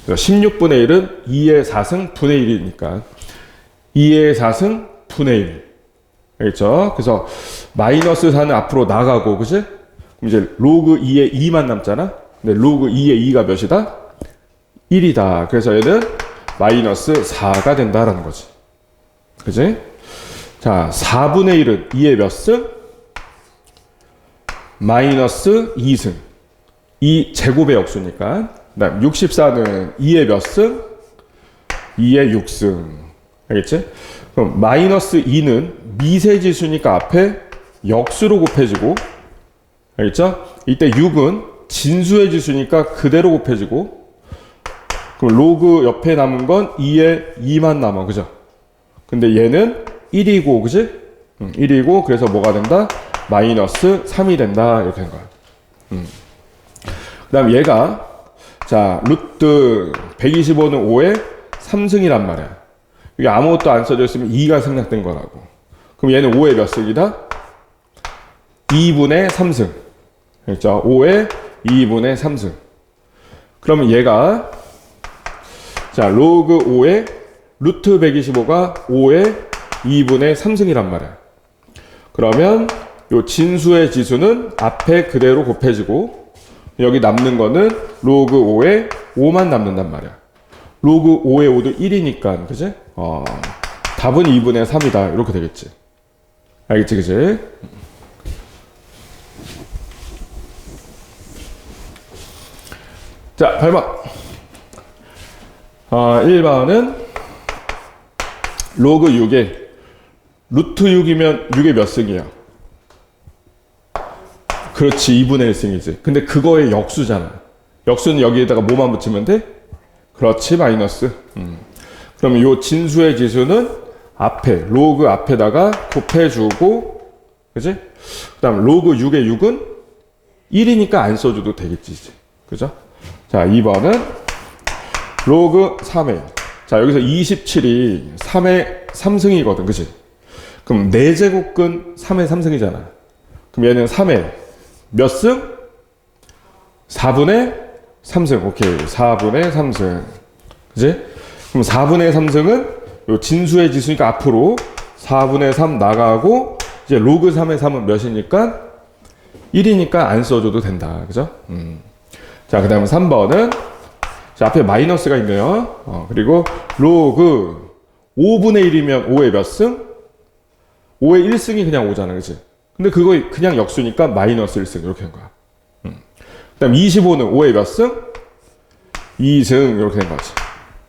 16분의 1은 2의 4승 분의 1이니까 2의 4승 분의 1. 알겠죠? 그래서 마이너스 4는 앞으로 나가고, 그지? 그럼 이제 로그 2의 2만 남잖아? 근데 로그 2의 2가 몇이다? 1이다. 그래서 얘는 마이너스 4가 된다라는 거지. 그지? 자, 4분의 1은 2의 몇 승? 마이너스 2승. 2 제곱의 역수니까. 그다음 64는 2의 몇 승? 2의 6승. 알겠지? 그럼 마이너스 2는 미세지수니까 앞에 역수로 곱해지고, 알겠죠? 이때 6은 진수의 지수니까 그대로 곱해지고, 그럼 로그 옆에 남은 건 2에 2만 남아. 그죠? 근데 얘는 1이고, 그지? 1이고, 그래서 뭐가 된다? 마이너스 3이 된다. 이렇게 된 거야. 그 다음 얘가, 자, 루트 125는 5에 3승이란 말이야. 이게 아무것도 안 써져 있으면 2가 생략된 거라고. 그럼 얘는 5의 몇 승이다? 2분의 3승. 그렇죠? 5의 2분의 3승. 그러면 얘가, 자, 로그 5의 루트 125가 5의 2분의 3승이란 말이야. 그러면 요 진수의 지수는 앞에 그대로 곱해지고, 여기 남는 거는 로그 5의 5만 남는단 말이야. 로그 5의 5도 1이니까, 그지? 답은 2분의 3이다. 이렇게 되겠지. 알겠지, 그지? 자, 8번. 1번은 로그 6에 루트 6이면 6의 몇 승이야? 그렇지, 2분의 1승이지. 근데 그거의 역수잖아. 역수는 여기에다가 뭐만 붙이면 돼? 그렇지, 마이너스. 그러면 요 진수의 지수는 앞에, 로그 앞에다가 곱해주고, 그지? 그 다음 로그 6의 6은 1이니까 안 써줘도 되겠지, 이제. 그죠? 자, 2번은 로그 3의. 자, 여기서 27이 3의 3승이거든, 그지? 그럼 4제곱근 3의 3승이잖아. 그럼 얘는 3의 몇 승? 4분의 3승. 오케이. 4분의 3승. 그지? 그럼 4분의 3승은 요 진수의 지수니까 앞으로 4분의 3 나가고, 이제 로그 3의 3은 몇이니까? 1이니까 안 써줘도 된다. 그죠? 자, 그 다음 3번은, 자, 앞에 마이너스가 있네요. 그리고 로그 5분의 1이면 5의 몇 승? 5의 1승이 그냥 5잖아. 그치? 근데 그거 그냥 역수니까 마이너스 1승. 이렇게 된 거야. 그 다음 25는 5의 몇 승? 2승. 이렇게 된 거지.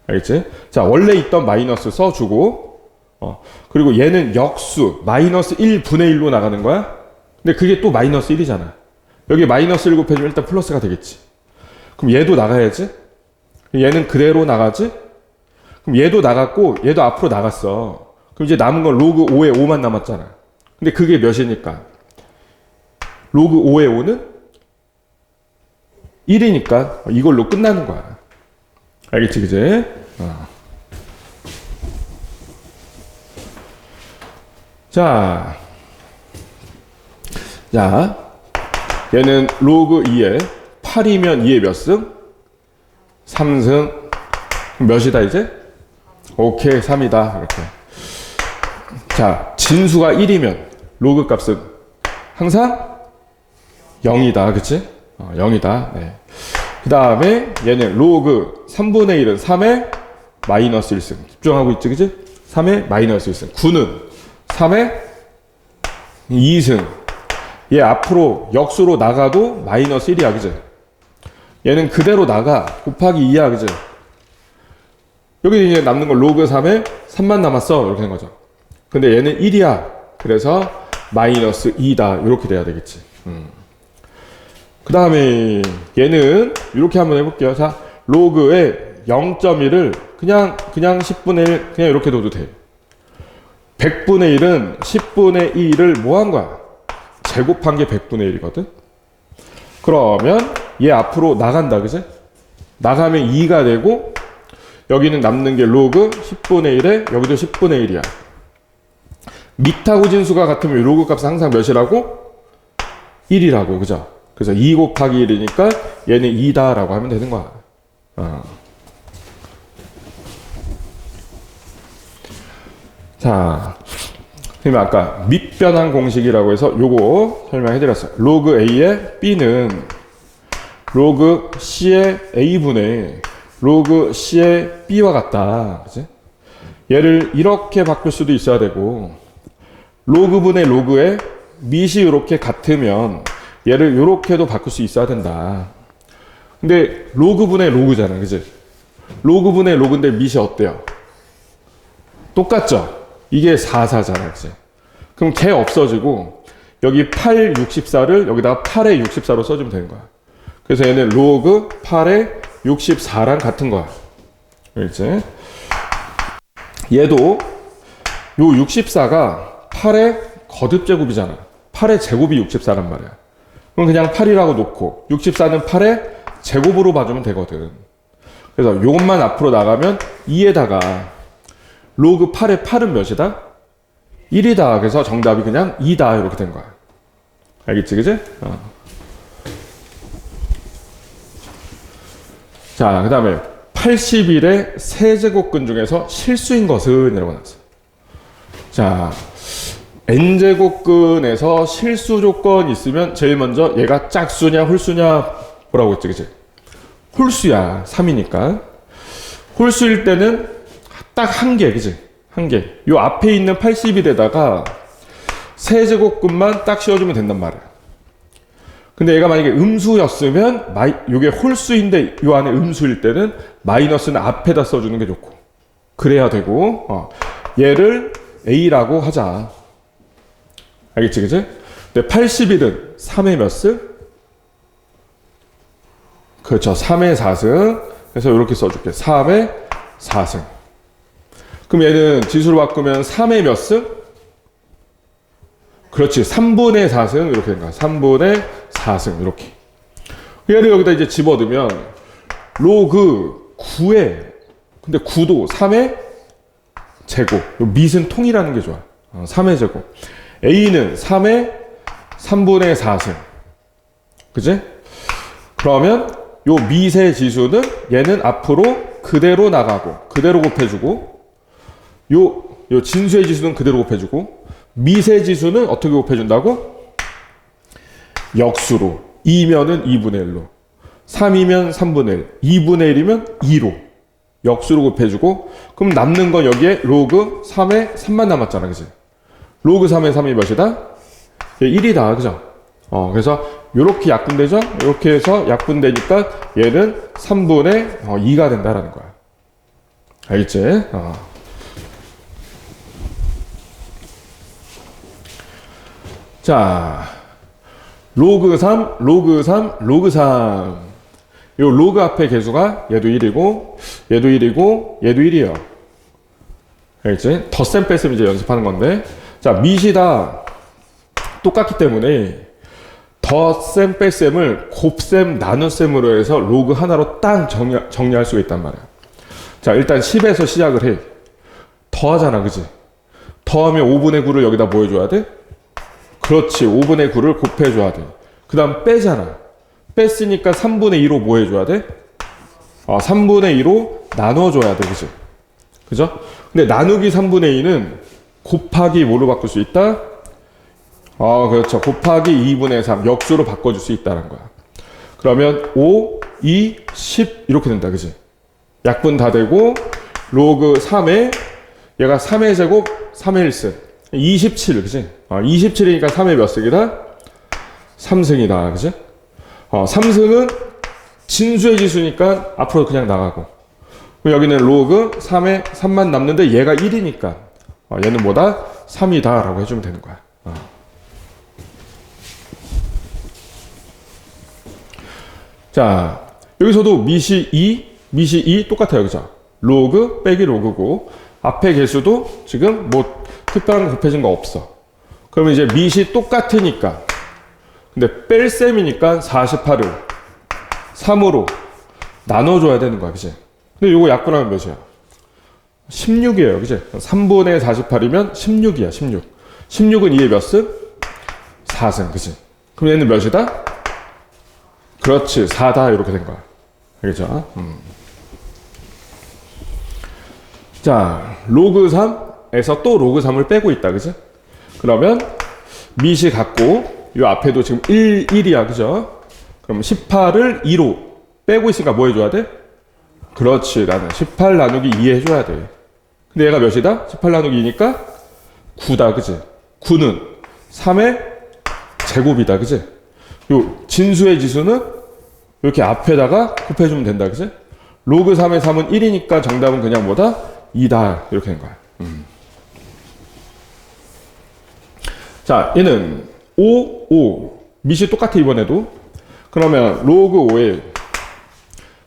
알겠지? 자, 원래 있던 마이너스 써주고, 그리고 얘는 역수, 마이너스 1분의 1로 나가는 거야? 근데 그게 또 마이너스 1이잖아. 여기 마이너스 1 곱해주면 일단 플러스가 되겠지. 그럼 얘도 나가야지? 얘는 그대로 나가지? 그럼 얘도 나갔고, 얘도 앞으로 나갔어. 그럼 이제 남은 건 로그 5의 5만 남았잖아. 근데 그게 몇이니까? 로그 5의 5는 1이니까 이걸로 끝나는 거야. 알겠지, 그제? 자, 얘는 로그 2에 8이면 2의 몇 승? 3승. 몇이다, 이제? 오케이, 3이다. 이렇게. 자, 진수가 1이면 로그 값은 항상 0이다. 그치? 0이다. 네. 그 다음에 얘는 로그 3분의 1은 3의 마이너스 1승. 집중하고 있지, 그치? 3의 마이너스 1승. 9는 3의 2승. 얘 앞으로 역수로 나가도 마이너스 1이야, 그치? 얘는 그대로 나가. 곱하기 2야, 그치? 여기 이제 남는 건 로그 3에 3만 남았어. 이렇게 된 거죠. 근데 얘는 1이야. 그래서 마이너스 2다. 이렇게 돼야 되겠지. 그 다음에 얘는 이렇게 한번 해볼게요. 자, 로그의 0.1을 그냥 10분의 1, 그냥 이렇게 둬도 돼. 100분의 1은 10분의 2를 뭐 한 거야? 제곱한 게 100분의 1이거든? 그러면 얘 앞으로 나간다, 그지? 나가면 2가 되고, 여기는 남는 게 로그 10분의 1에 여기도 10분의 1이야. 밑하고 진수가 같으면 로그 값은 항상 몇이라고? 1이라고, 그죠? 그래서 2 곱하기 1이니까 얘는 2다라고 하면 되는 거야. 자, 그러면 아까 밑변환 공식이라고 해서 요거 설명해 드렸어요. 로그 A의 B는 로그 C의 A분의 로그 C의 B와 같다. 그치? 얘를 이렇게 바꿀 수도 있어야 되고, 로그분의 로그의 밑이 이렇게 같으면 얘를 이렇게도 바꿀 수 있어야 된다. 근데 로그분의 로그잖아, 그지? 로그분의 로그인데 밑이 어때요? 똑같죠? 이게 4, 4잖아, 그지? 그럼 걔 없어지고 여기 8, 64를 여기다가 8에 64로 써주면 되는 거야. 그래서 얘는 로그 8에 64랑 같은 거야. 알겠지? 얘도 요 64가 8의 거듭제곱이잖아. 8의 제곱이 64란 말이야. 그럼 그냥 8이라고 놓고 64는 8의 제곱으로 봐주면 되거든. 그래서 요것만 앞으로 나가면 2에다가 로그 8의 8은 몇이다? 1이다. 그래서 정답이 그냥 2다. 이렇게 된 거야. 알겠지, 그지? 자, 그 다음에 81의 세제곱근 중에서 실수인 것은 이라고 나왔어. 자, n제곱근에서 실수 조건 있으면 제일 먼저 얘가 짝수냐 홀수냐 보라고 했지, 그치? 홀수야. 3이니까. 홀수일 때는 딱 한 개, 그치? 한 개. 요 앞에 있는 81에다가 세제곱근만 딱 씌워주면 된단 말이야. 근데 얘가 만약에 음수였으면 요게 홀수인데 요 안에 음수일 때는 마이너스는 앞에다 써주는 게 좋고 그래야 되고 얘를 A라고 하자. 알겠지, 그치? 근데 81은 3의 몇 승? 그렇죠. 3의 4승. 그래서 이렇게 써줄게. 3의 4승. 그럼 얘는 지수로 바꾸면 3의 몇 승? 그렇지. 3분의 4승. 이렇게 된 거야. 3분의 4승. 이렇게. 얘를 여기다 이제 집어넣으면 로그 9에 근데 9도 3의 제곱. 밑은 통이라는 게 좋아. 3의 제곱. A는 3의 3분의 4승. 그치? 그러면 요 밑의 지수는 얘는 앞으로 그대로 나가고 그대로 곱해주고 요 진수의 지수는 그대로 곱해주고 밑의 지수는 어떻게 곱해준다고? 역수로 2면은 2분의 1로 3이면 3분의 1 2분의 1이면 2로 역수로 곱해주고 그럼 남는 건 여기에 로그 3의 3만 남았잖아, 그치? 로그 3의 3이 몇이다? 1이다, 그죠? 그래서 요렇게 약분되죠? 요렇게 해서 약분되니까 얘는 3분의 2가 된다라는 거야. 알겠지? 자, 로그 3, 로그 3, 로그 3. 요 로그 앞에 개수가 얘도 1이고, 얘도 1이고, 얘도 1이에요. 알겠지? 덧셈 뺄셈 이제 연습하는 건데. 자, 밑이 다 똑같기 때문에 덧셈 뺄셈을 곱셈 나눗셈으로 해서 로그 하나로 딱 정리할 수가 있단 말이야. 자, 일단 10에서 시작을 해. 더하잖아, 그지? 더하면 5분의 9를 여기다 뭐 해줘야 돼? 그렇지, 5분의 9를 곱해줘야 돼. 그 다음 빼잖아. 뺐으니까 3분의 2로 뭐 해줘야 돼? 3분의 2로 나눠줘야 돼, 그지? 그죠? 근데 나누기 3분의 2는 곱하기 뭐로 바꿀 수 있다? 그렇죠. 곱하기 2분의 3 역수로 바꿔줄 수 있다는 거야. 그러면 5, 2, 10 이렇게 된다, 그지? 약분 다 되고 로그 3에 얘가 3의 제곱 3의 1승 27, 그지? 27이니까 3의 몇 승이다? 3승이다, 그지? 3승은 진수의 지수니까 앞으로 그냥 나가고 여기는 로그 3의 3만 남는데 얘가 1이니까 얘는 뭐다? 3이다 라고 해주면 되는 거야. 자, 여기서도 밑이 2 똑같아요, 그죠? 로그 빼기 로그고 앞에 개수도 지금 뭐 특별한 거 곱해진 거 없어. 그러면 이제 밑이 똑같으니까 근데 뺄셈이니까 48을 3으로 나눠줘야 되는 거야, 그치? 근데 요거 약분하면 몇이야? 16이에요, 그치? 3분의 48이면 16이야, 16. 16은 2의 몇 승? 4승, 그치? 그럼 얘는 몇이다? 그렇지, 4다, 이렇게 된 거야. 알겠죠? 자, 로그 3에서 또 로그 3을 빼고 있다, 그치? 그러면 밑이 같고 요 앞에도 지금 1이야, 그죠? 그럼 18을 2로 빼고 있으니까 뭐 해줘야 돼? 그렇지, 나는 18 나누기 2 해줘야 돼. 근데 얘가 몇이다? 18 나누기 2니까 9다, 그치? 9는 3의 제곱이다, 그치? 요 진수의 지수는 이렇게 앞에다가 곱해주면 된다. 그지? 로그 3의 3은 1이니까 정답은 그냥 뭐다? 2다. 이렇게 된 거야. 자, 얘는 5. 밑이 똑같아, 이번에도. 그러면 로그 5에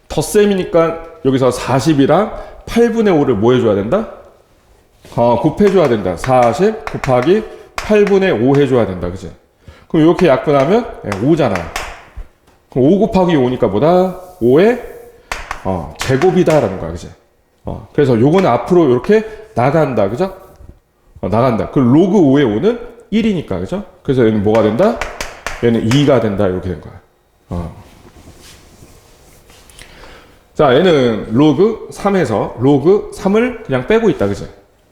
덧셈이니까 여기서 40이랑 8분의 5를 뭐 해줘야 된다? 곱해줘야 된다. 40 곱하기 8분의 5 해줘야 된다. 그지? 그럼 이렇게 약분하면 5잖아. 그럼 5 곱하기 5니까 뭐다? 5의 제곱이다라는 거야. 그지? 그래서 요거는 앞으로 이렇게 나간다. 그죠? 나간다. 그 로그 5의 5는 1이니까. 그죠? 그래서 얘는 뭐가 된다? 얘는 2가 된다. 이렇게 된 거야. 자, 얘는 로그 3에서 로그 3을 그냥 빼고 있다. 그지?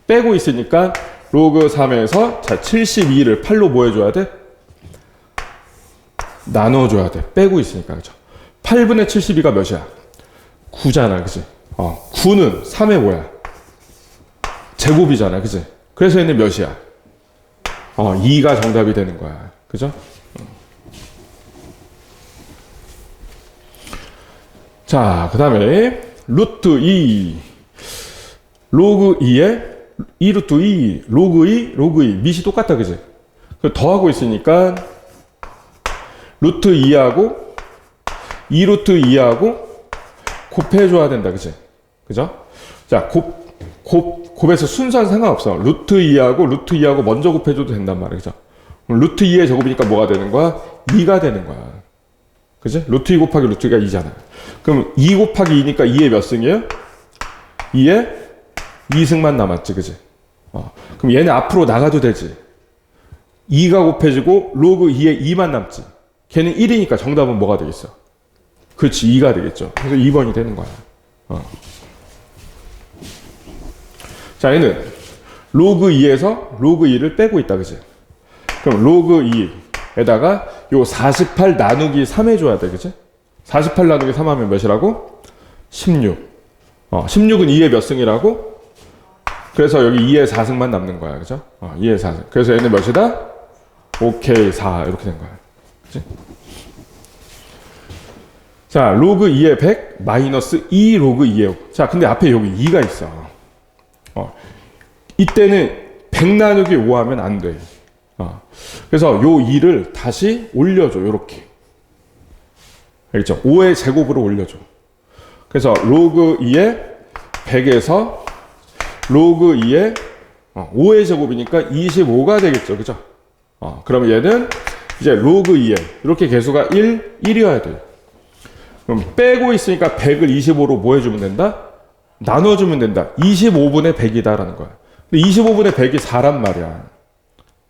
빼고 있으니까 로그 3에서 자, 72를 8로 뭐 해줘야 돼? 나눠줘야 돼. 빼고 있으니까. 그죠? 8분의 72가 몇이야? 9잖아. 그지? 9는 3의 뭐야? 제곱이잖아. 그지? 그래서 얘는 몇이야? 2가 정답이 되는 거야. 그죠? 자, 그 다음에 루트 2 로그 2에 2 루트 2 로그 2 로그 2 밑이 똑같다. 그지? 더하고 있으니까 루트 2하고 2 루트 2하고 곱해줘야 된다. 그지? 그죠? 자, 곱해서 순서는 상관없어. 루트 2하고 루트 2하고 먼저 곱해줘도 된단 말이야. 그죠? 루트 2의 제곱이니까 뭐가 되는 거야? 2가 되는 거야. 그지? 루트 2 곱하기 루트 2가 2잖아. 그럼 2 곱하기 2니까 2의 몇 승이에요? 2의 2승만 남았지. 그지? 그럼 얘는 앞으로 나가도 되지. 2가 곱해지고 로그 2에 2만 남지. 걔는 1이니까 정답은 뭐가 되겠어? 그렇지. 2가 되겠죠. 그래서 2번이 되는 거야. 자, 얘는 로그 2에서 로그 2를 빼고 있다. 그지? 그럼 로그 2에다가 요 48 나누기 3 해줘야 돼. 그지? 48 나누기 3 하면 몇이라고? 16. 16은 2의 몇 승이라고? 그래서 여기 2의 4승만 남는 거야. 그죠? 2의 4승. 그래서 얘는 몇이다? 오케이, 4. 이렇게 된 거야. 그지? 자, 로그 2의 100 마이너스 2 로그 2의 5. 자, 근데 앞에 여기 2가 있어. 이때는 100 나누기 5 하면 안 돼. 그래서 요 2를 다시 올려줘. 요렇게. 알겠죠? 5의 제곱으로 올려줘. 그래서 로그 2의 100에서 로그 2의 5의 제곱이니까 25가 되겠죠. 그죠? 그러면 얘는 이제 로그 2에 이렇게 개수가 1이어야 돼요. 그럼 빼고 있으니까 100을 25로 뭐 해주면 된다? 나눠주면 된다. 25분의 100이다라는 거야. 근데 25분의 100이 4란 말이야.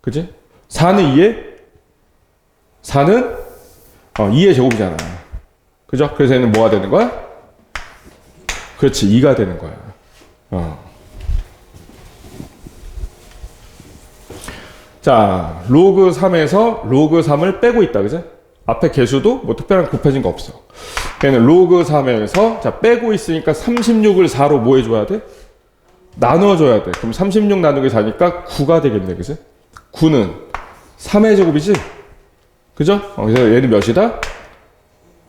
그지? 4는 2에? 4는 2의 제곱이잖아. 그죠? 그래서 얘는 뭐가 되는 거야? 그렇지. 2가 되는 거야. 자, 로그 3에서 로그 3을 빼고 있다. 그죠? 앞에 개수도 뭐 특별한 곱해진 거 없어. 걔는 로그 3에서 자, 빼고 있으니까 36을 4로 뭐 해줘야 돼? 나눠줘야 돼. 그럼 36 나누기 4니까 9가 되겠네. 그지? 9는 3의 제곱이지? 그죠? 그래서 얘는 몇이다?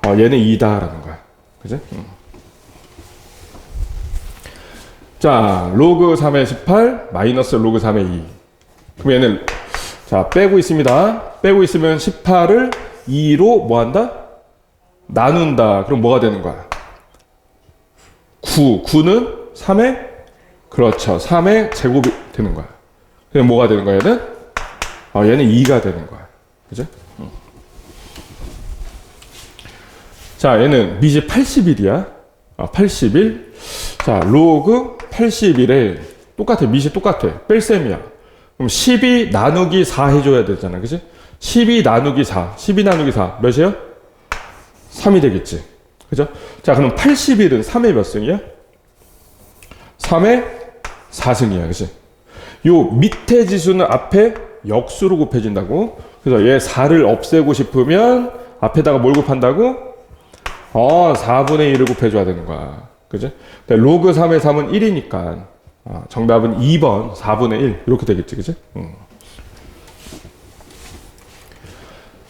얘는 2다라는 거야. 그지? 자, 로그 3의 18 마이너스 로그 3의 2. 그럼 얘는 자, 빼고 있습니다. 빼고 있으면 18을 2로 뭐 한다? 나눈다. 그럼 뭐가 되는 거야? 9는 3의 그렇죠. 3의 제곱이 되는 거야. 그럼 뭐가 되는 거야, 얘는? 얘는 2가 되는 거야. 그죠? 자, 얘는 미지 81이야. 81. 자, 로그 81에 똑같아. 미지 똑같아. 뺄셈이야. 그럼 12 나누기 4 해줘야 되잖아. 그지? 12 나누기 4. 12 나누기 4. 몇이에요? 3이 되겠지. 그죠? 자, 그럼 81은 3의 몇 승이야? 3의 4승이야. 그지? 요 밑에 지수는 앞에 역수로 곱해진다고. 그래서 얘 4를 없애고 싶으면 앞에다가 뭘 곱한다고? 4분의 1을 곱해줘야 되는 거야. 그지? 로그 3의 3은 1이니까 정답은 2번 4분의 1 이렇게 되겠지. 그지?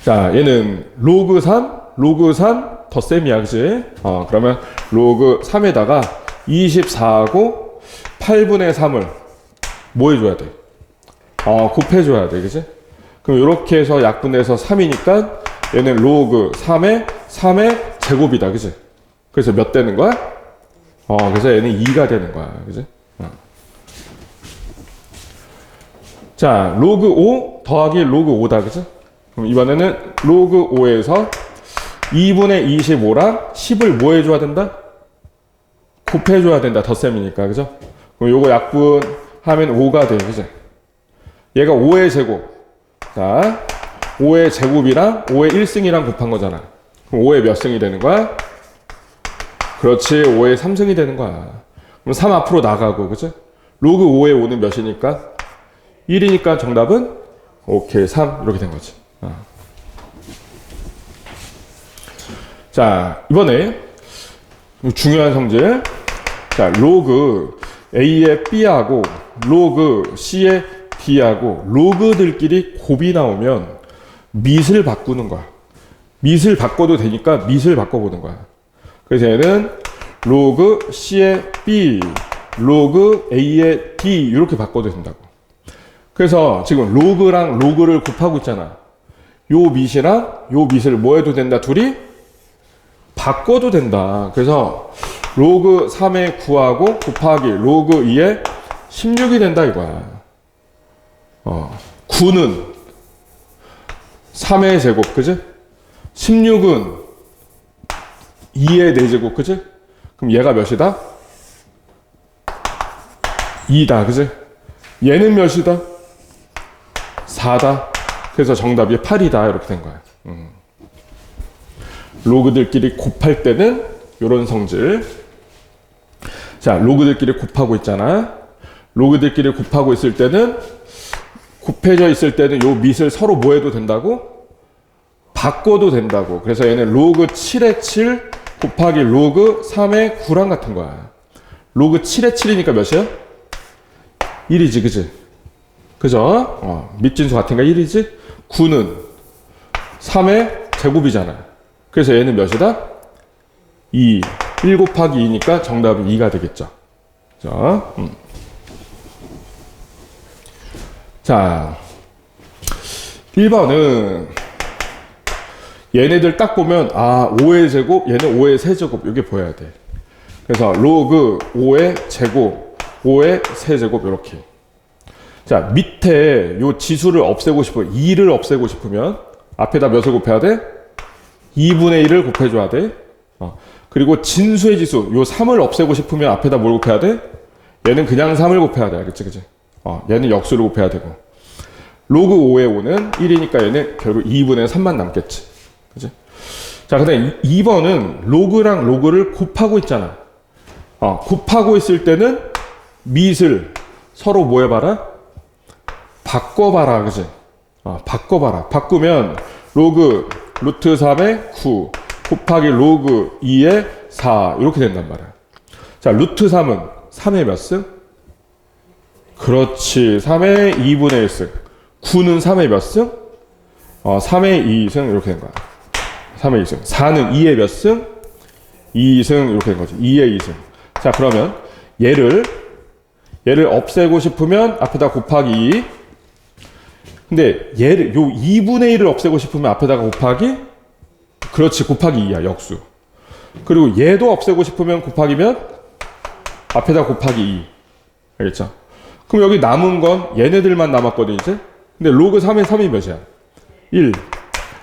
자, 얘는 로그 3 덧셈이야, 그지? 그러면 로그 3에다가 24하고 8분의 3을 뭐 해줘야 돼? 곱해줘야 돼, 그지? 그럼 이렇게 해서 약분해서 3이니까 얘는 로그 3의 제곱이다, 그지? 그래서 몇 되는 거야? 그래서 얘는 2가 되는 거야, 그지? 자, 로그 5 더하기 로그 5다, 그죠? 그럼 이번에는 로그 5에서 2분의 25랑 10을 뭐 해줘야 된다? 곱해줘야 된다, 덧셈이니까, 그죠? 그럼 요거 약분하면 5가 돼, 그죠? 얘가 5의 제곱. 자, 5의 제곱이랑 5의 1승이랑 곱한 거잖아. 그럼 5의 몇 승이 되는 거야? 그렇지, 5의 3승이 되는 거야. 그럼 3 앞으로 나가고, 그죠? 로그 5의 5는 몇이니까? 1이니까 정답은 오케이 3 이렇게 된 거지. 자, 이번에 중요한 성질. 자, 로그 A의 B하고 로그 C의 D하고 로그들끼리 곱이 나오면 밑을 바꾸는 거야. 밑을 바꿔도 되니까 밑을 바꿔보는 거야. 그래서 얘는 로그 C의 B, 로그 A의 D 이렇게 바꿔도 된다고. 그래서 지금 로그랑 로그를 곱하고 있잖아. 요 밑이랑 요 밑을 뭐 해도 된다? 둘이 바꿔도 된다. 그래서 로그 3의 9하고 곱하기 로그 2의 16이 된다 이거야. 9는 3의 제곱, 그지? 16은 2의 4제곱, 그지? 그럼 얘가 몇이다? 2다, 그지? 얘는 몇이다? 4다. 그래서 정답이 8이다. 이렇게 된 거야. 로그들끼리 곱할 때는 이런 성질. 자, 로그들끼리 곱하고 있잖아. 로그들끼리 곱하고 있을 때는 곱해져 있을 때는 요 밑을 서로 뭐 해도 된다고? 바꿔도 된다고. 그래서 얘는 로그 7의 7 곱하기 로그 3의 9랑 같은 거야. 로그 7의 7이니까 몇이야? 1이지, 그지? 그죠? 밑진수 같으니까 1이지? 9는 3의 제곱이잖아. 그래서 얘는 몇이다? 2. 1 곱하기 2니까 정답은 2가 되겠죠. 그죠? 자, 1번은 얘네들 딱 보면 5의 제곱, 얘는 5의 세제곱 이게 보여야 돼. 그래서 로그 5의 제곱, 5의 세제곱 이렇게. 자, 밑에 요 지수를 없애고 싶어. 2를 없애고 싶으면 앞에다 몇을 곱해야 돼? 2분의 1을 곱해줘야 돼. 그리고 진수의 지수, 요 3을 없애고 싶으면 앞에다 뭘 곱해야 돼? 얘는 그냥 3을 곱해야 돼. 알겠지, 그지? 얘는 역수를 곱해야 되고. 로그 5의 5는 1이니까 얘는 결국 2분의 3만 남겠지. 그지? 자, 근데 2번은 로그랑 로그를 곱하고 있잖아. 곱하고 있을 때는 밑을 서로 뭐 해봐라? 바꿔봐라, 그지? 바꿔봐라. 바꾸면 로그 루트 3의 9 곱하기 로그 2의 4 이렇게 된단 말이야. 자, 루트 3은 3의 몇 승? 그렇지. 3의 2분의 1승. 9는 3의 몇 승? 3의 2승 이렇게 된 거야. 3의 2승. 4는 2의 몇 승? 2승 이렇게 된 거지. 2의 2승. 자, 그러면 얘를 없애고 싶으면 앞에다 곱하기 2. 근데 얘를 요 2분의 1을 없애고 싶으면 앞에다가 곱하기, 그렇지, 곱하기 2야, 역수. 그리고 얘도 없애고 싶으면 곱하기면 앞에다 곱하기 2. 알겠죠? 그럼 여기 남은 건 얘네들만 남았거든, 이제. 근데 로그 3의 3이 몇이야? 1.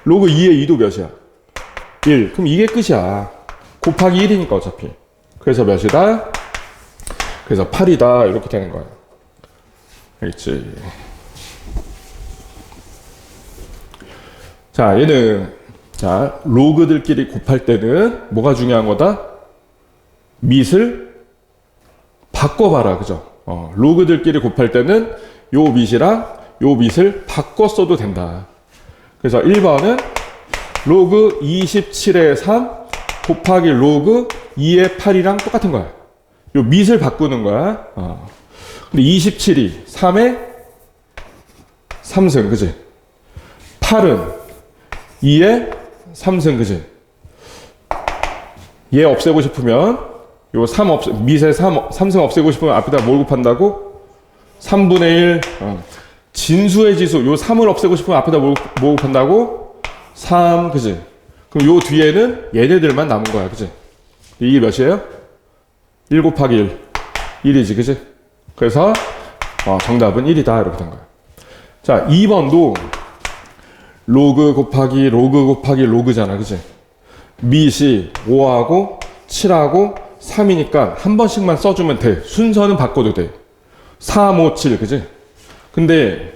로그 2의 2도 몇이야? 1. 그럼 이게 끝이야. 곱하기 1이니까 어차피. 그래서 몇이다? 그래서 8이다. 이렇게 되는 거야. 알겠지? 자, 얘는, 자, 로그들끼리 곱할 때는 뭐가 중요한 거다? 밑을 바꿔봐라. 그죠? 로그들끼리 곱할 때는 요 밑이랑 요 밑을 바꿔 써도 된다. 그래서 1번은 로그 27의 3 곱하기 로그 2의 8이랑 똑같은 거야. 요 밑을 바꾸는 거야. 근데 27이 3의 3승, 그지? 8은 2의 3승, 그지? 얘 없애고 싶으면 요 밑에 3승 없애고 싶으면 앞에다 뭘 곱한다고? 3분의 1 진수의 지수 요 3을 없애고 싶으면 앞에다 뭐 곱한다고? 3 그지? 그럼 요 뒤에는 얘네들만 남은 거야 그지? 이게 몇이에요? 1 곱하기 1 1이지 그지? 그래서 정답은 1이다 이렇게 된 거야. 자 2번도 로그 곱하기 로그 곱하기 로그잖아 그지? 밑이 5하고 7하고 3이니까 한 번씩만 써주면 돼. 순서는 바꿔도 돼. 3, 5, 7 그지? 근데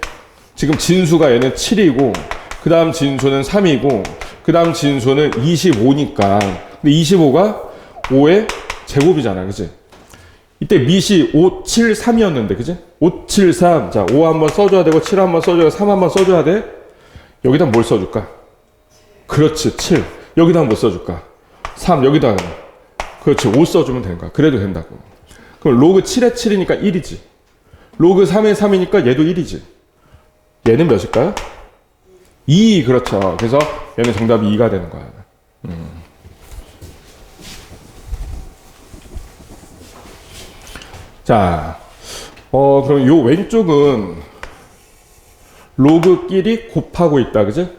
지금 진수가 얘는 7이고 그 다음 진수는 3이고 그 다음 진수는 25니까 근데 25가 5의 제곱이잖아 그지? 이때 밑이 5, 7, 3이었는데 그지? 5, 7, 3 자, 5 한번 써줘야 되고 7 한번 써줘야 되고 3 한번 써줘야 돼. 여기다 뭘 써줄까? 그렇지 7 여기다 뭐 써줄까? 3 여기다 그렇지 5 써주면 되는 거야. 그래도 된다고. 그럼 로그 7에 7이니까 1이지. 로그 3에 3이니까 얘도 1이지. 얘는 몇일까요? 2 그렇죠. 그래서 얘는 정답이 2가 되는 거야. 자, 그럼 요 왼쪽은 로그끼리 곱하고 있다, 그지?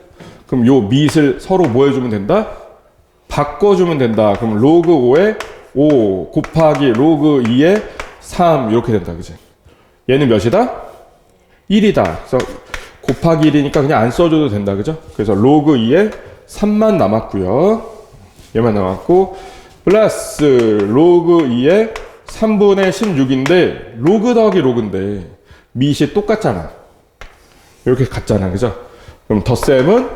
그럼 요 밑을 서로 뭐 해주면 된다? 바꿔주면 된다. 그럼 로그 5에 5 곱하기 로그 2에 3 이렇게 된다, 그지? 얘는 몇이다? 1이다. 그래서 곱하기 1이니까 그냥 안 써줘도 된다, 그죠? 그래서 로그 2에 3만 남았고요. 얘만 남았고 플러스 로그 2에 3분의 16인데 로그 더하기 로그인데 밑이 똑같잖아. 이렇게 같잖아. 그죠? 그럼 덧셈은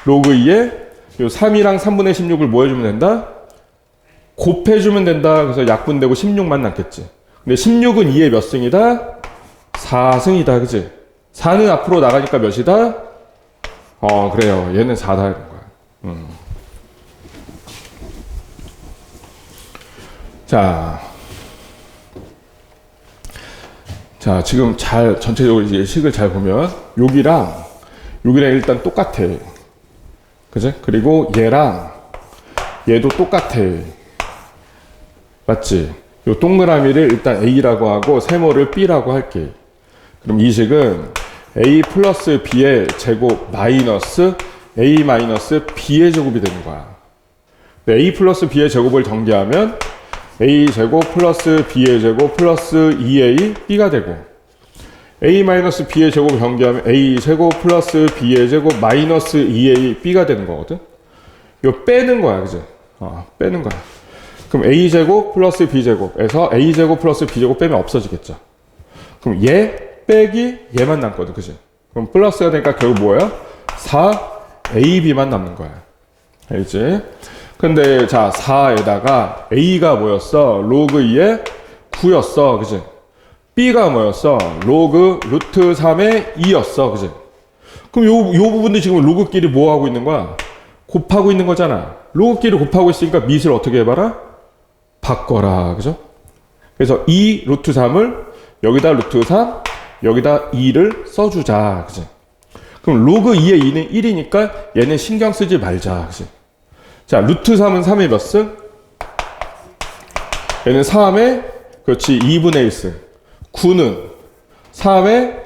로그 2에 요 3이랑 3분의 16을 뭐 해주면 된다? 곱해주면 된다. 그래서 약분되고 16만 남겠지. 근데 16은 2의 몇 승이다? 4승이다. 그지? 4는 앞으로 나가니까 몇이다? 그래요. 얘는 4다. 이런 거야. 자, 지금 전체적으로 이제 식을 잘 보면, 여기랑 일단 똑같아. 그지? 그리고 얘도 똑같아. 맞지? 요 동그라미를 일단 A라고 하고, 세모를 B라고 할게. 그럼 이 식은 A 플러스 B의 제곱 마이너스 A 마이너스 B의 제곱이 되는 거야. A 플러스 B의 제곱을 전개하면 A 제곱 플러스 B의 제곱 플러스 2A B가 되고 A 마이너스 B의 제곱을 전개하면 A 제곱 플러스 B의 제곱 마이너스 2A B가 되는 거거든. 이거 빼는 거야, 그지? 빼는 거야. 그럼 A 제곱 플러스 B 제곱에서 A 제곱 플러스 B 제곱 빼면 없어지겠죠. 그럼 얘 빼기 얘만 남거든, 그지? 그럼 플러스가 되니까 결국 뭐야? 4AB만 남는 거야. 알지? 근데 자 4에다가 A가 뭐였어? 로그 2에 9였어, 그지? B가 뭐였어? 로그 루트 3에 2였어, 그지? 그럼 요 부분도 지금 로그끼리 뭐 하고 있는 거야? 곱하고 있는 거잖아. 로그끼리 곱하고 있으니까 밑을 어떻게 해봐라? 바꿔라, 그죠? 그래서 2 루트 3을 여기다 루트 3 여기다 2를 써주자, 그지? 그럼 로그 2의 2는 1이니까 얘는 신경 쓰지 말자, 그지? 자, 루트 3은 3의 몇 승? 얘는 3의, 그렇지, 2분의 1승. 9는 3의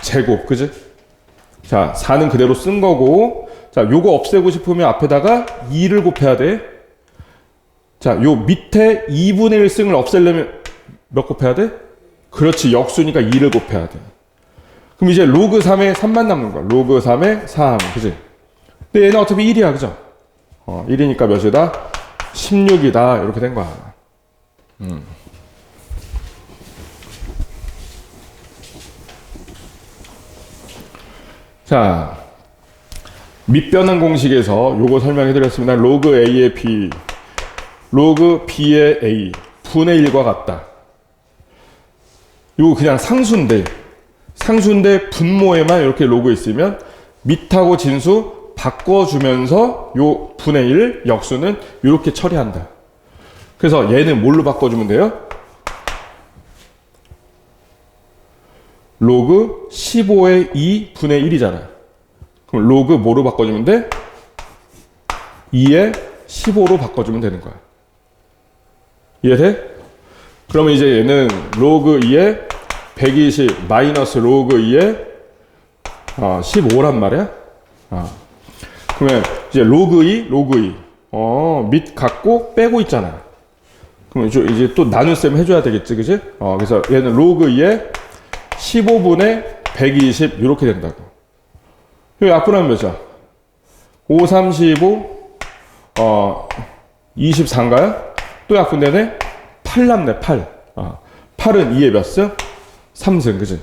제곱, 그지? 자, 4는 그대로 쓴 거고, 자, 요거 없애고 싶으면 앞에다가 2를 곱해야 돼. 자, 요 밑에 2분의 1승을 없애려면 몇 곱해야 돼? 그렇지, 역수니까 2를 곱해야 돼. 그럼 이제 로그 3에 3만 남는 거야. 로그 3에 3, 그지? 근데 얘는 어차피 1이야, 그죠? 1이니까 몇이다? 16이다. 이렇게 된 거야. 자, 밑변환 공식에서 요거 설명해 드렸습니다. 로그 A의 B, 로그 B의 A, 분의 1과 같다. 요거 그냥 상수인데 분모에만 이렇게 로그 있으면 밑하고 진수 바꿔주면서 요 분의 1 역수는 이렇게 처리한다. 그래서 얘는 뭘로 바꿔주면 돼요? 로그 15의 2 분의 1이잖아. 그럼 로그 뭐로 바꿔주면 돼? 2의 15로 바꿔주면 되는 거야. 이해돼? 그러면 이제 얘는 로그 2에 120 마이너스 로그 2에 15란 말이야. 그러면 이제 로그 2, 로그 2. 밑 갖고 빼고 있잖아. 그럼 이제 또 나눗셈 해줘야 되겠지, 그지? 그래서 얘는 로그 2에 15분의 120 이렇게 된다고. 여기 약분하면 몇이야? 5, 3, 15, 24인가요? 또 약분되네? 8 남네, 8. 8은 2의 몇 승? 3승, 그지?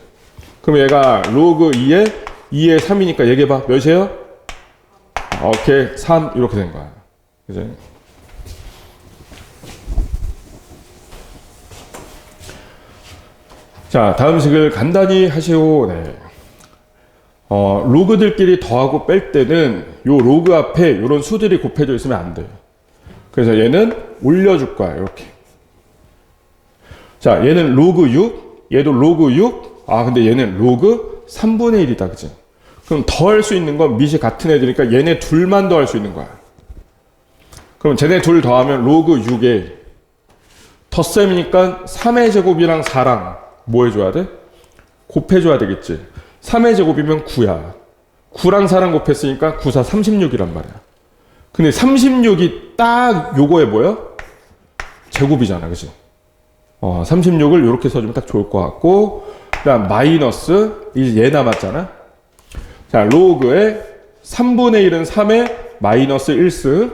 그럼 얘가 로그 2에 3이니까 얘기해봐. 몇이에요? 오케이, 3 이렇게 된 거야. 그지? 자, 다음 식을 간단히 하시오. 네. 로그들끼리 더하고 뺄 때는 요 로그 앞에 이런 수들이 곱해져 있으면 안 돼요. 그래서 얘는 올려줄 거야, 이렇게. 자, 얘는 로그 6, 얘도 로그 6. 근데 얘는 로그 3분의 1이다, 그지? 그럼 더 할 수 있는 건 밑이 같은 애들이니까 얘네 둘만 더 할 수 있는 거야. 그럼 쟤네 둘 더하면 로그 6에 덧셈이니까 3의 제곱이랑 4랑 뭐 해줘야 돼? 곱해줘야 되겠지. 3의 제곱이면 9야. 9랑 4랑 곱했으니까 9, 4, 36이란 말이야. 근데 36이 딱 요거에 뭐야? 제곱이잖아, 그치? 36을 이렇게 써주면 딱 좋을 것 같고, 그 다음 마이너스, 이제 얘 남았잖아. 자, 로그의 3분의 1은 3의 마이너스 1승.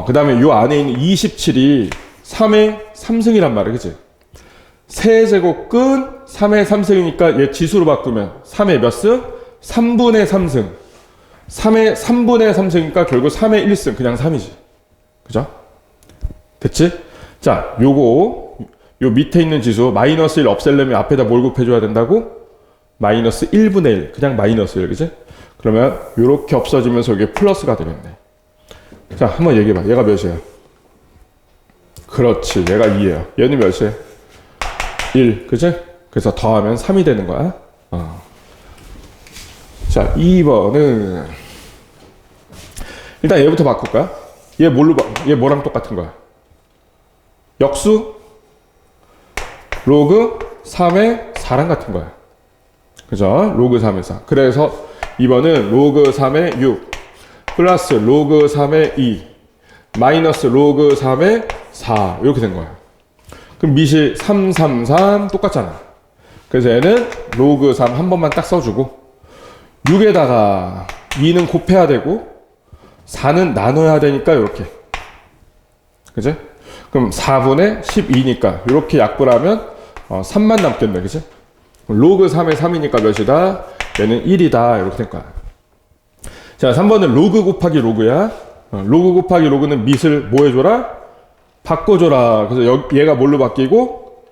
그 다음에 요 안에 있는 27이 3의 3승이란 말이야, 그치? 세제곱근 3의 3승이니까 얘 지수로 바꾸면 3의 몇 승? 3분의 3승. 3의 3분의 3승이니까 결국 3의 1승. 그냥 3이지. 그죠? 됐지? 자, 요 밑에 있는 지수 마이너스 1 없애려면 앞에다 뭘 곱해줘야 된다고? 마이너스 1분의 1. 그냥 마이너스 1. 그지? 그러면 요렇게 없어지면서 이게 플러스가 되겠네. 자, 한번 얘기해봐. 얘가 몇이에요? 그렇지. 얘가 2예요. 얘는 몇이에요? 1. 그치? 그래서 더하면 3이 되는 거야. 자, 2번은 일단 얘부터 바꿀까? 얘 뭐랑 똑같은 거야? 역수? 로그 3의 4랑 같은 거야. 그죠? 로그 3의 4. 그래서 2번은 로그 3의 6 플러스 로그 3의 2 마이너스 로그 3의 4 이렇게 된 거야. 그럼 밑이 3, 3, 3 똑같잖아. 그래서 얘는 로그 3 한 번만 딱 써주고 6에다가 2는 곱해야 되고 4는 나눠야 되니까 이렇게. 그지? 그럼 4분의 12니까 이렇게 약분하면 3만 남겠네. 그지? 로그 3의 3이니까 몇이다? 얘는 1이다. 이렇게 될 거야. 자, 3번은 로그 곱하기 로그야. 로그 곱하기 로그는 밑을 뭐 해줘라? 바꿔줘라. 그래서 얘가 뭘로 바뀌고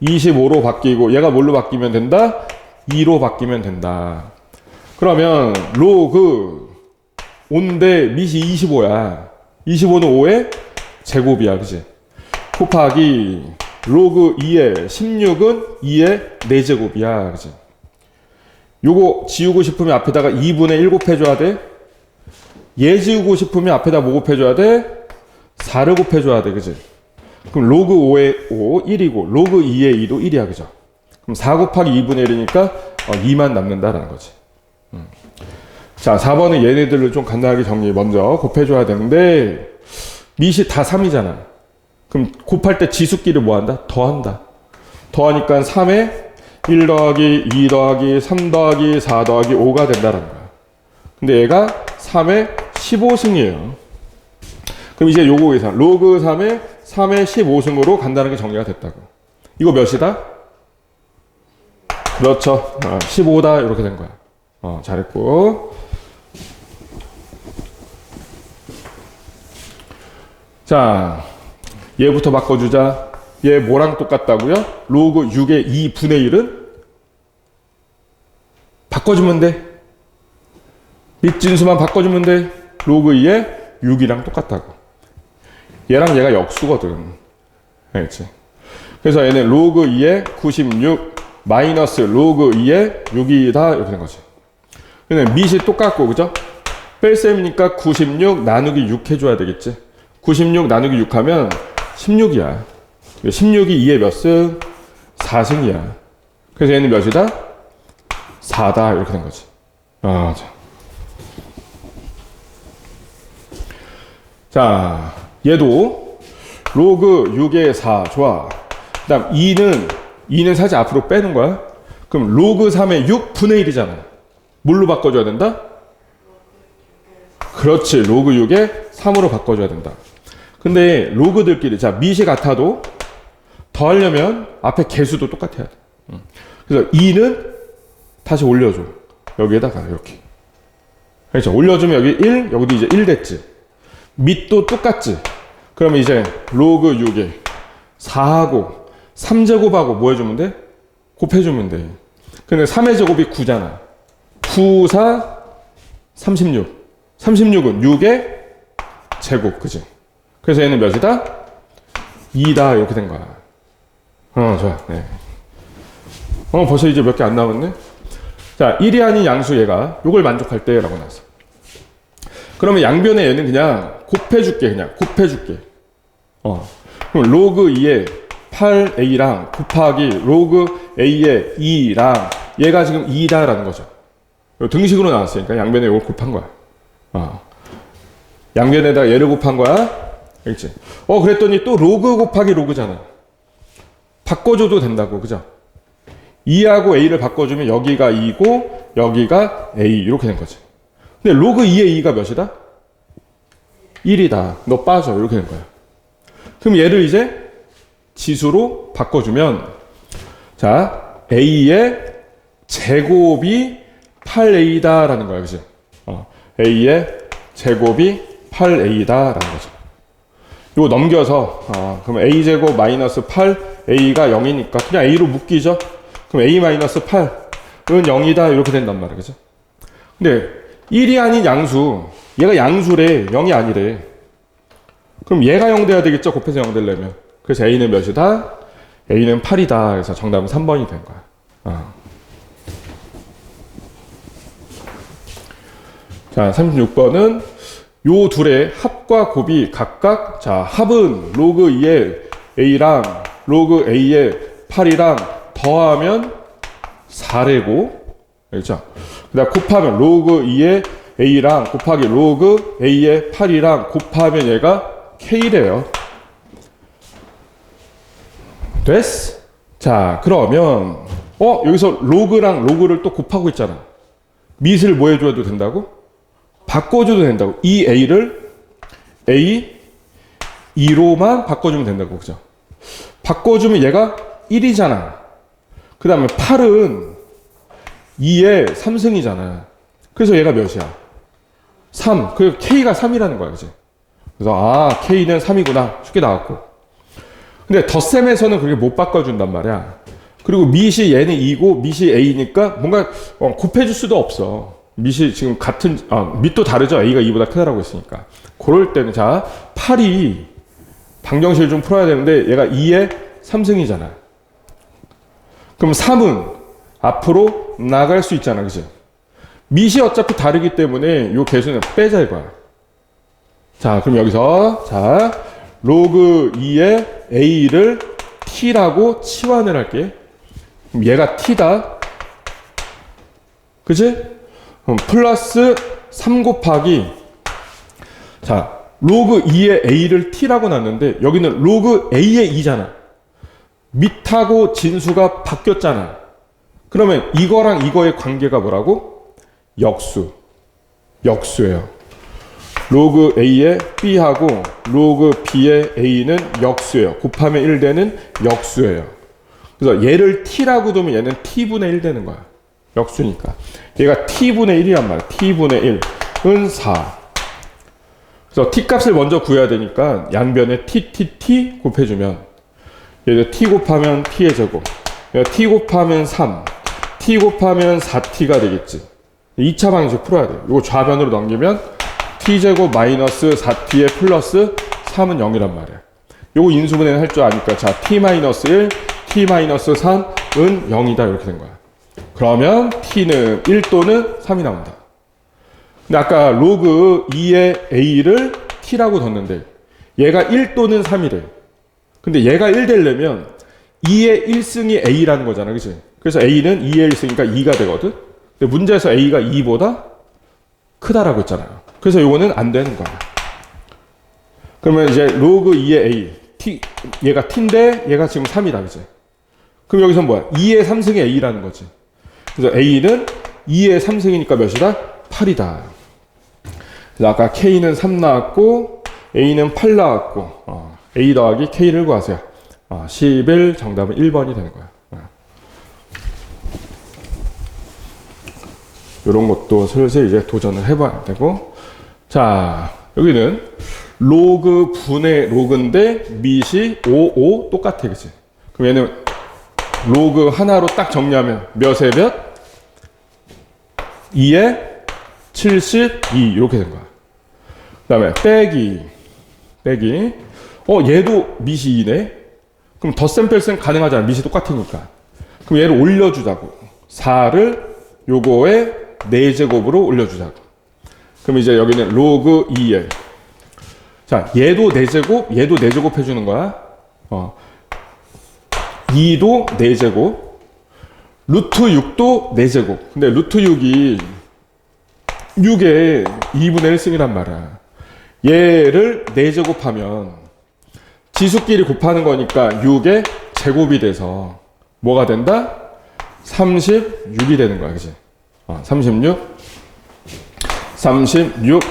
25로 바뀌고 얘가 뭘로 바뀌면 된다? 2로 바뀌면 된다. 그러면 로그 5인데 밑이 25야. 25는 5의 제곱이야. 그치? 곱하기 로그 2의 16은 2의 4제곱이야. 그치? 요거 지우고 싶으면 앞에다가 2분의 1 곱해줘야 돼. 얘 지우고 싶으면 앞에다 뭐 곱해줘야 돼? 4를 곱해줘야 돼. 그치? 그럼 로그 5의 5, 1이고 로그 2의 2도 1이야. 그죠? 그럼 4 곱하기 2분의 1이니까 2만 남는다라는 거지. 자, 4번은 얘네들을 좀 간단하게 정리 먼저 곱해줘야 되는데 밑이 다 3이잖아. 그럼 곱할 때 지수끼리 뭐 한다? 더한다. 더하니까 3에 1 더하기 2 더하기 3 더하기 4 더하기 5가 된다는 거야. 근데 얘가 3의 15승이에요. 그럼 이제 요거 계산. 로그 3의 15승으로 간단하게 정리가 됐다고. 이거 몇이다? 그렇죠. 15다. 이렇게 된 거야. 잘했고. 자, 얘부터 바꿔주자. 얘 뭐랑 똑같다고요? 로그 6의 2분의 1은? 바꿔주면 돼. 밑진수만 바꿔주면 돼. 로그 2의 6이랑 똑같다고. 얘랑 얘가 역수거든. 알겠지? 그래서 얘는 로그 2의 96 마이너스 로그 2의 6이다. 이렇게 된 거지. 근데 밑이 똑같고, 그죠? 뺄셈이니까 96 나누기 6 해줘야 되겠지. 96 나누기 6 하면 16이야. 16이 2의 몇 승? 4승이야. 그래서 얘는 몇이다? 4다. 이렇게 된 거지. 자, 얘도 로그 6의 4. 좋아. 그 다음 2는 사실 앞으로 빼는 거야. 그럼 로그 3의 6분의 1이잖아. 뭘로 바꿔줘야 된다? 그렇지. 로그 6의 3으로 바꿔줘야 된다. 근데 로그들끼리, 자, 밑이 같아도 더하려면 앞에 개수도 똑같아야 돼. 그래서 2는 다시 올려줘. 여기에다가 이렇게. 그렇죠. 올려주면 여기 1, 여기도 이제 1 됐지. 밑도 똑같지. 그러면 이제 로그 6에 4하고 3제곱하고 뭐 해주면 돼? 곱해주면 돼. 근데 3의 제곱이 9잖아. 9, 4, 36. 36은 6의 제곱, 그지? 그래서 얘는 몇이다? 2다. 이렇게 된 거야. 좋아. 네. 벌써 이제 몇 개 안 남았네? 자, 1이 아닌 양수 얘가 요걸 만족할 때 라고 나왔어. 그러면 양변에 얘는 그냥 곱해줄게. 그냥 곱해줄게. 그럼 로그 2의 8a랑 곱하기 로그 a의 2랑 얘가 지금 2다라는 거죠. 등식으로 나왔으니까 양변에 이걸 곱한 거야. 양변에다가 얘를 곱한 거야. 알겠지? 그랬더니 또 로그 곱하기 로그잖아. 바꿔줘도 된다고. 그죠? 2하고 a를 바꿔주면 여기가 2고 여기가 a 이렇게 된 거지. 근데 로그 2의 2가 몇이다? 1이다. 너 빠져. 이렇게 된 거야. 그럼 얘를 이제 지수로 바꿔주면 자, a의 제곱이 8a다 라는 거야. 그지? a의 제곱이 8a다 라는 거죠. 이거 넘겨서 그럼 a제곱 마이너스 8a가 0이니까 그냥 a로 묶이죠. 그럼 a 마이너스 8은 0이다 이렇게 된단 말이야. 그죠? 근데 1이 아닌 양수, 얘가 양수래. 0이 아니래. 그럼 얘가 0 돼야 되겠죠? 곱해서 0 되려면. 그래서 a는 몇이다? a는 8이다. 그래서 정답은 3번이 된 거야. 자, 36번은 요 둘의 합과 곱이 각각, 자, 합은 로그 2의 a랑 로그 a의 8이랑 더하면 4래고, 알겠죠? 그 다음 곱하면 로그 2의 a랑 곱하기 로그 a의 8이랑 곱하면 얘가 k래요. 됐어? 자, 그러면 여기서 로그랑 로그를 또 곱하고 있잖아. 밑을 뭐 해줘도 된다고? 바꿔줘도 된다고. 이 a를 a 2로만 바꿔주면 된다고. 그죠? 바꿔주면 얘가 1이잖아. 그 다음에 8은 2의 3승이잖아. 그래서 얘가 몇이야? 3. 그래서 k가 3이라는 거야. 그지? 그래서 k는 3이구나. 쉽게 나왔고. 근데 덧셈에서는 그렇게 못 바꿔준단 말이야. 그리고 밑이 얘는 2고 밑이 a니까 뭔가 곱해줄 수도 없어. 밑이 지금 같은, 밑도 다르죠? a가 2보다 크다라고 했으니까. 그럴 때는, 자, 8이 방정식을 좀 풀어야 되는데 얘가 2의 3승이잖아. 그럼 3은 앞으로 나갈 수 있잖아. 그죠? 밑이 어차피 다르기 때문에 요 개수는 빼자 이거야. 자, 그럼 여기서, 자, 로그 2의 a를 t라고 치환을 할게. 그럼 얘가 t다. 그치? 그럼 플러스 3 곱하기, 자, 로그 2의 a를 t라고 놨는데 여기는 로그 a의 2잖아. 밑하고 진수가 바뀌었잖아. 그러면 이거랑 이거의 관계가 뭐라고? 역수. 역수예요. 로그 a의 b하고 로그 b의 a는 역수예요. 곱하면 1 되는 역수예요. 그래서 얘를 t라고 두면 얘는 t분의 1 되는 거야. 역수니까. 얘가 t분의 1이란 말이야. t분의 1은 4. 그래서 t값을 먼저 구해야 되니까 양변에 t 곱해주면 얘가 t 곱하면 t의 제곱, 얘가 t 곱하면 3, t 곱하면 4t가 되겠지. 2차 방식 풀어야 돼요. 이거 좌변으로 넘기면 t제곱 마이너스 4t의 플러스 3은 0이란 말이야. 요거 인수분해는 할 줄 아니까, 자, t-1, t-3은 0이다 이렇게 된 거야. 그러면 t는 1 또는 3이 나온다. 근데 아까 로그 2의 a를 t라고 뒀는데 얘가 1 또는 3이래. 근데 얘가 1 되려면 2의 1승이 A라는 거잖아. 그치? 그래서 A는 2의 1승이니까 2가 되거든? 근데 문제에서 A가 2보다 크다라고 했잖아요. 그래서 요거는 안 되는 거야. 그러면 이제 로그 2의 A, T, 얘가 T인데 얘가 지금 3이다. 그치? 그럼 여기서 뭐야? 2의 3승이 A라는 거지. 그래서 A는 2의 3승이니까 몇이다? 8이다. 그래서 아까 K는 3 나왔고 A는 8 나왔고 A 더하기 K를 구하세요. 11 정답은 1번이 되는 거야. 이런 것도 슬슬 이제 도전을 해봐야 되고. 자, 여기는 로그 분의 로그인데 밑이 5, 5 똑같아. 그치? 그럼 얘는 로그 하나로 딱 정리하면 몇에 몇? 2에 72 이렇게 된 거야. 그 다음에 빼기 얘도 밑이 2네. 그럼 덧셈 뺄셈 가능하잖아. 밑이 똑같으니까. 그럼 얘를 올려주자고. 4를 요거에 4제곱으로 올려주자고. 그럼 이제 여기는 로그 2에 자, 얘도 4제곱, 얘도 4제곱 해주는 거야. 2도 4제곱, 루트 6도 4제곱. 근데 루트 6이 6의 2분의 1승이란 말이야. 얘를 4제곱하면 지수끼리 곱하는 거니까 6의 제곱이 돼서 뭐가 된다? 36이 되는 거야. 그치? 36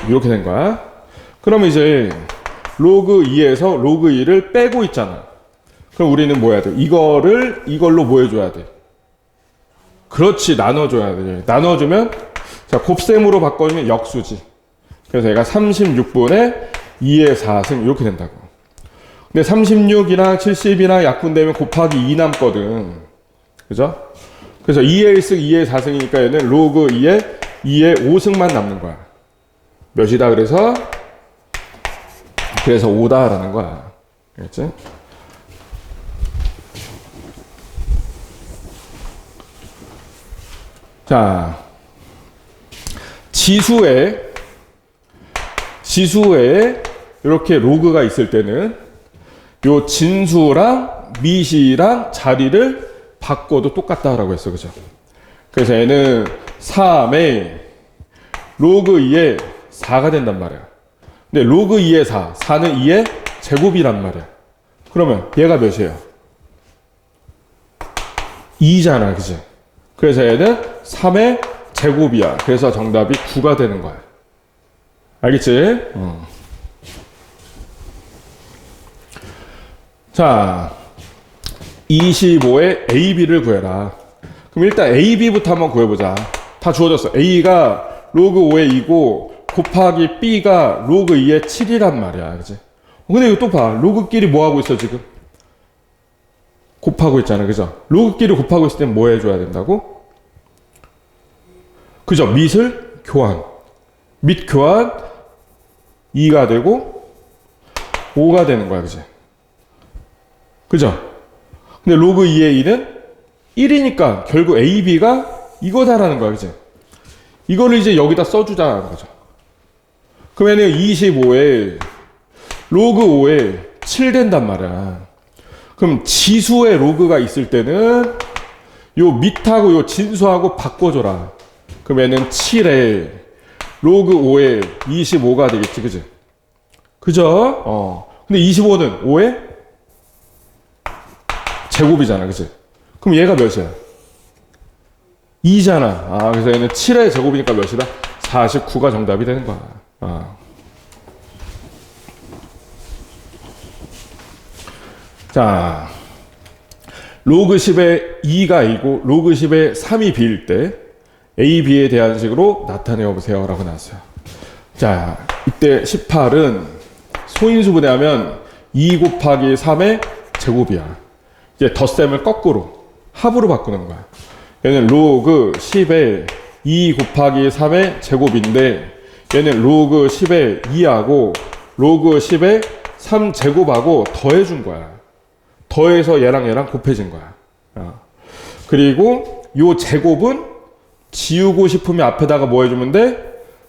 이렇게 된 거야. 그러면 이제 로그 2에서 로그 2를 빼고 있잖아. 그럼 우리는 뭐 해야 돼? 이걸로 뭐 해줘야 돼? 그렇지, 나눠줘야 돼. 나눠주면, 자, 곱셈으로 바꿔주면 역수지. 그래서 얘가 36분의 2의 4승, 이렇게 된다고. 근데 36이랑 70이랑 약분되면 곱하기 2 남거든. 그죠? 그래서 2의 1승, 2의 4승이니까 얘는 로그 2의 5승만 남는 거야. 몇이다, 그래서 5다라는 거야. 알겠지? 자, 지수에 이렇게 로그가 있을 때는 요 진수랑 미시랑 자리를 바꿔도 똑같다라고 했어. 그죠? 그래서 얘는 3에 로그 2에 4가 된단 말이야. 근데 로그 2에 4는 2의 제곱이란 말이야. 그러면 얘가 몇이에요? 2잖아. 그치? 그래서 얘는 3의 제곱이야. 그래서 정답이 9가 되는 거야. 알겠지? 자, 25의 AB를 구해라. 그럼 일단 AB부터 한번 구해보자. 다 주어졌어. A가 로그 5의 2고 곱하기 B가 로그 2의 7이란 말이야. 그치? 근데 이거 또 봐. 로그끼리 뭐 하고 있어, 지금? 곱하고 있잖아. 그죠? 로그끼리 곱하고 있을 땐 뭐 해줘야 된다고? 그죠? 밑을 교환. 밑 교환 2가 되고 5가 되는 거야. 그지? 그죠? 근데 로그 2의 2는 1이니까 결국 AB가 이거다라는 거야. 그지? 이거를 이제 여기다 써주자는 거죠. 그러면은 25에 로그 5에 7 된단 말이야. 그럼 지수의 로그가 있을 때는 요 밑하고 요 진수하고 바꿔줘라. 그러면은 7에 로그 5에 25가 되겠지. 그지? 그죠? 근데 25는 5의 제곱이잖아. 그지? 그럼 얘가 몇이야? 2잖아. 그래서 얘는 7의 제곱이니까 몇이다? 49가 정답이 되는 거야. 자, 로그 10의 2가 A고 로그 10의 3이 B일 때 A, B에 대한 식으로 나타내어 보세요 라고 나왔어요. 자, 이때 18은 소인수분해하면 2 곱하기 3의 제곱이야. 이제 덧셈을 거꾸로 합으로 바꾸는 거야. 얘는 로그 10의 2 곱하기 3의 제곱인데 얘는 로그 10의 2하고 로그 10의 3제곱하고 더해준 거야. 더해서 얘랑 곱해진 거야. 그리고 요 제곱은 지우고 싶으면 앞에다가 뭐 해주면 돼?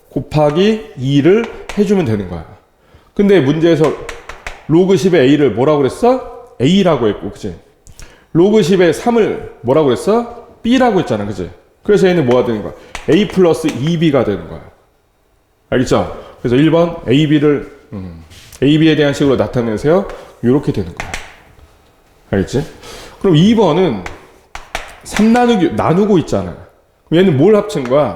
곱하기 2를 해주면 되는 거야. 근데 문제에서 로그 10의 A를 뭐라고 그랬어? A라고 했고, 그치? 로그 10의 3을 뭐라고 그랬어? B라고 했잖아, 그치? 그래서 얘는 뭐가 되는 거야? A 플러스 2B가 되는 거야. 알겠죠? 그래서 1번 AB에 대한 식으로 나타내세요. 이렇게 되는 거야. 알겠지? 그럼 2번은 3 나누고 있잖아. 그럼 얘는 뭘 합친 거야?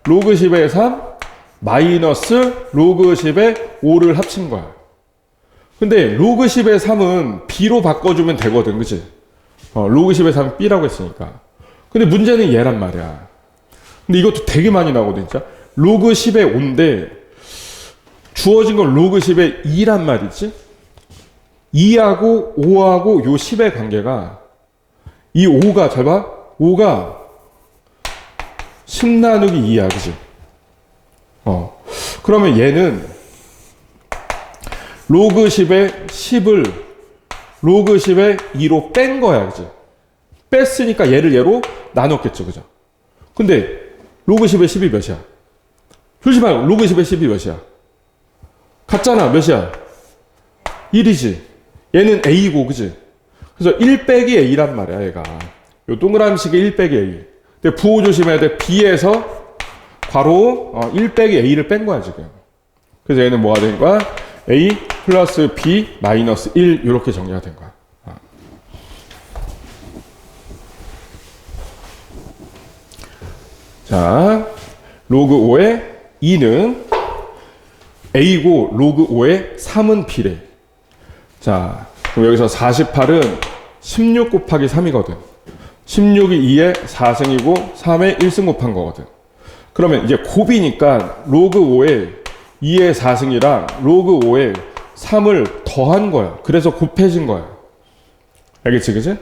로그 10의 3 마이너스 로그 10의 5를 합친 거야. 근데 로그 10의 3은 B로 바꿔주면 되거든, 그치? 로그 10의 3은 B라고 했으니까. 근데 문제는 얘란 말이야. 근데 이것도 되게 많이 나오거든, 진짜. 로그 10의 5인데, 주어진 건 로그 10의 2란 말이지? 2하고 5하고 요 10의 관계가, 이 5가, 잘 봐? 5가 10 나누기 2야, 그치? 그러면 얘는 로그 10의 10을 로그 10의 2로 뺀 거야, 그치? 뺐으니까 얘로 나눴겠죠, 그죠? 근데 로그 10의 10이 몇이야? 솔직히 말고 로그 10의 10이 몇이야? 같잖아, 몇이야? 1이지. 얘는 A고, 그치? 그래서 1 빼기 A란 말이야, 얘가. 요 동그라미식의 1 빼기 A. 근데 부호 조심해야 돼. B에서 괄호 1 빼기 A를 뺀 거야, 지금. 그래서 얘는 뭐가 된 거야? A 플러스 B 마이너스 1 이렇게 정리가 된 거야. 자, 로그 5의 2는 A고 로그 5의 3은 B래. 자, 그럼 여기서 48은 16 곱하기 3이거든. 16이 2에 4승이고 3에 1승 곱한 거거든. 그러면 이제 곱이니까 로그 5에 2의 4승이랑 로그 5에 3을 더한 거야. 그래서 곱해진 거야. 알겠지, 그치? 요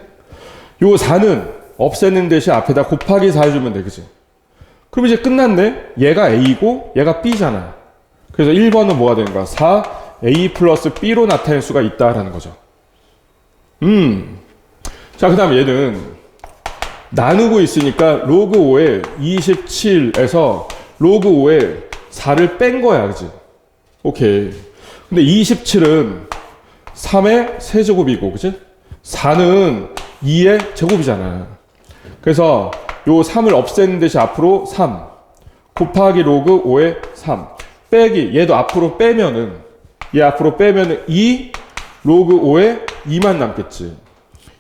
4는 없애는 대신 앞에다 곱하기 4 해주면 돼, 그치? 그럼 이제 끝났네? 얘가 A고 얘가 B잖아. 그래서 1번은 뭐가 되는 거야? 4, A 플러스 B로 나타낼 수가 있다라는 거죠. 자, 그 다음 얘는 나누고 있으니까 로그 5에 27에서 로그 5에 4를 뺀 거야, 그치? 오케이. 근데 27은 3의 세제곱이고, 그치? 4는 2의 제곱이잖아. 그래서 요 3을 없애는 대신 앞으로 3 곱하기 로그 5의 3 빼기 얘도 앞으로 빼면은 얘 앞으로 빼면은 2 로그 5의 2만 남겠지.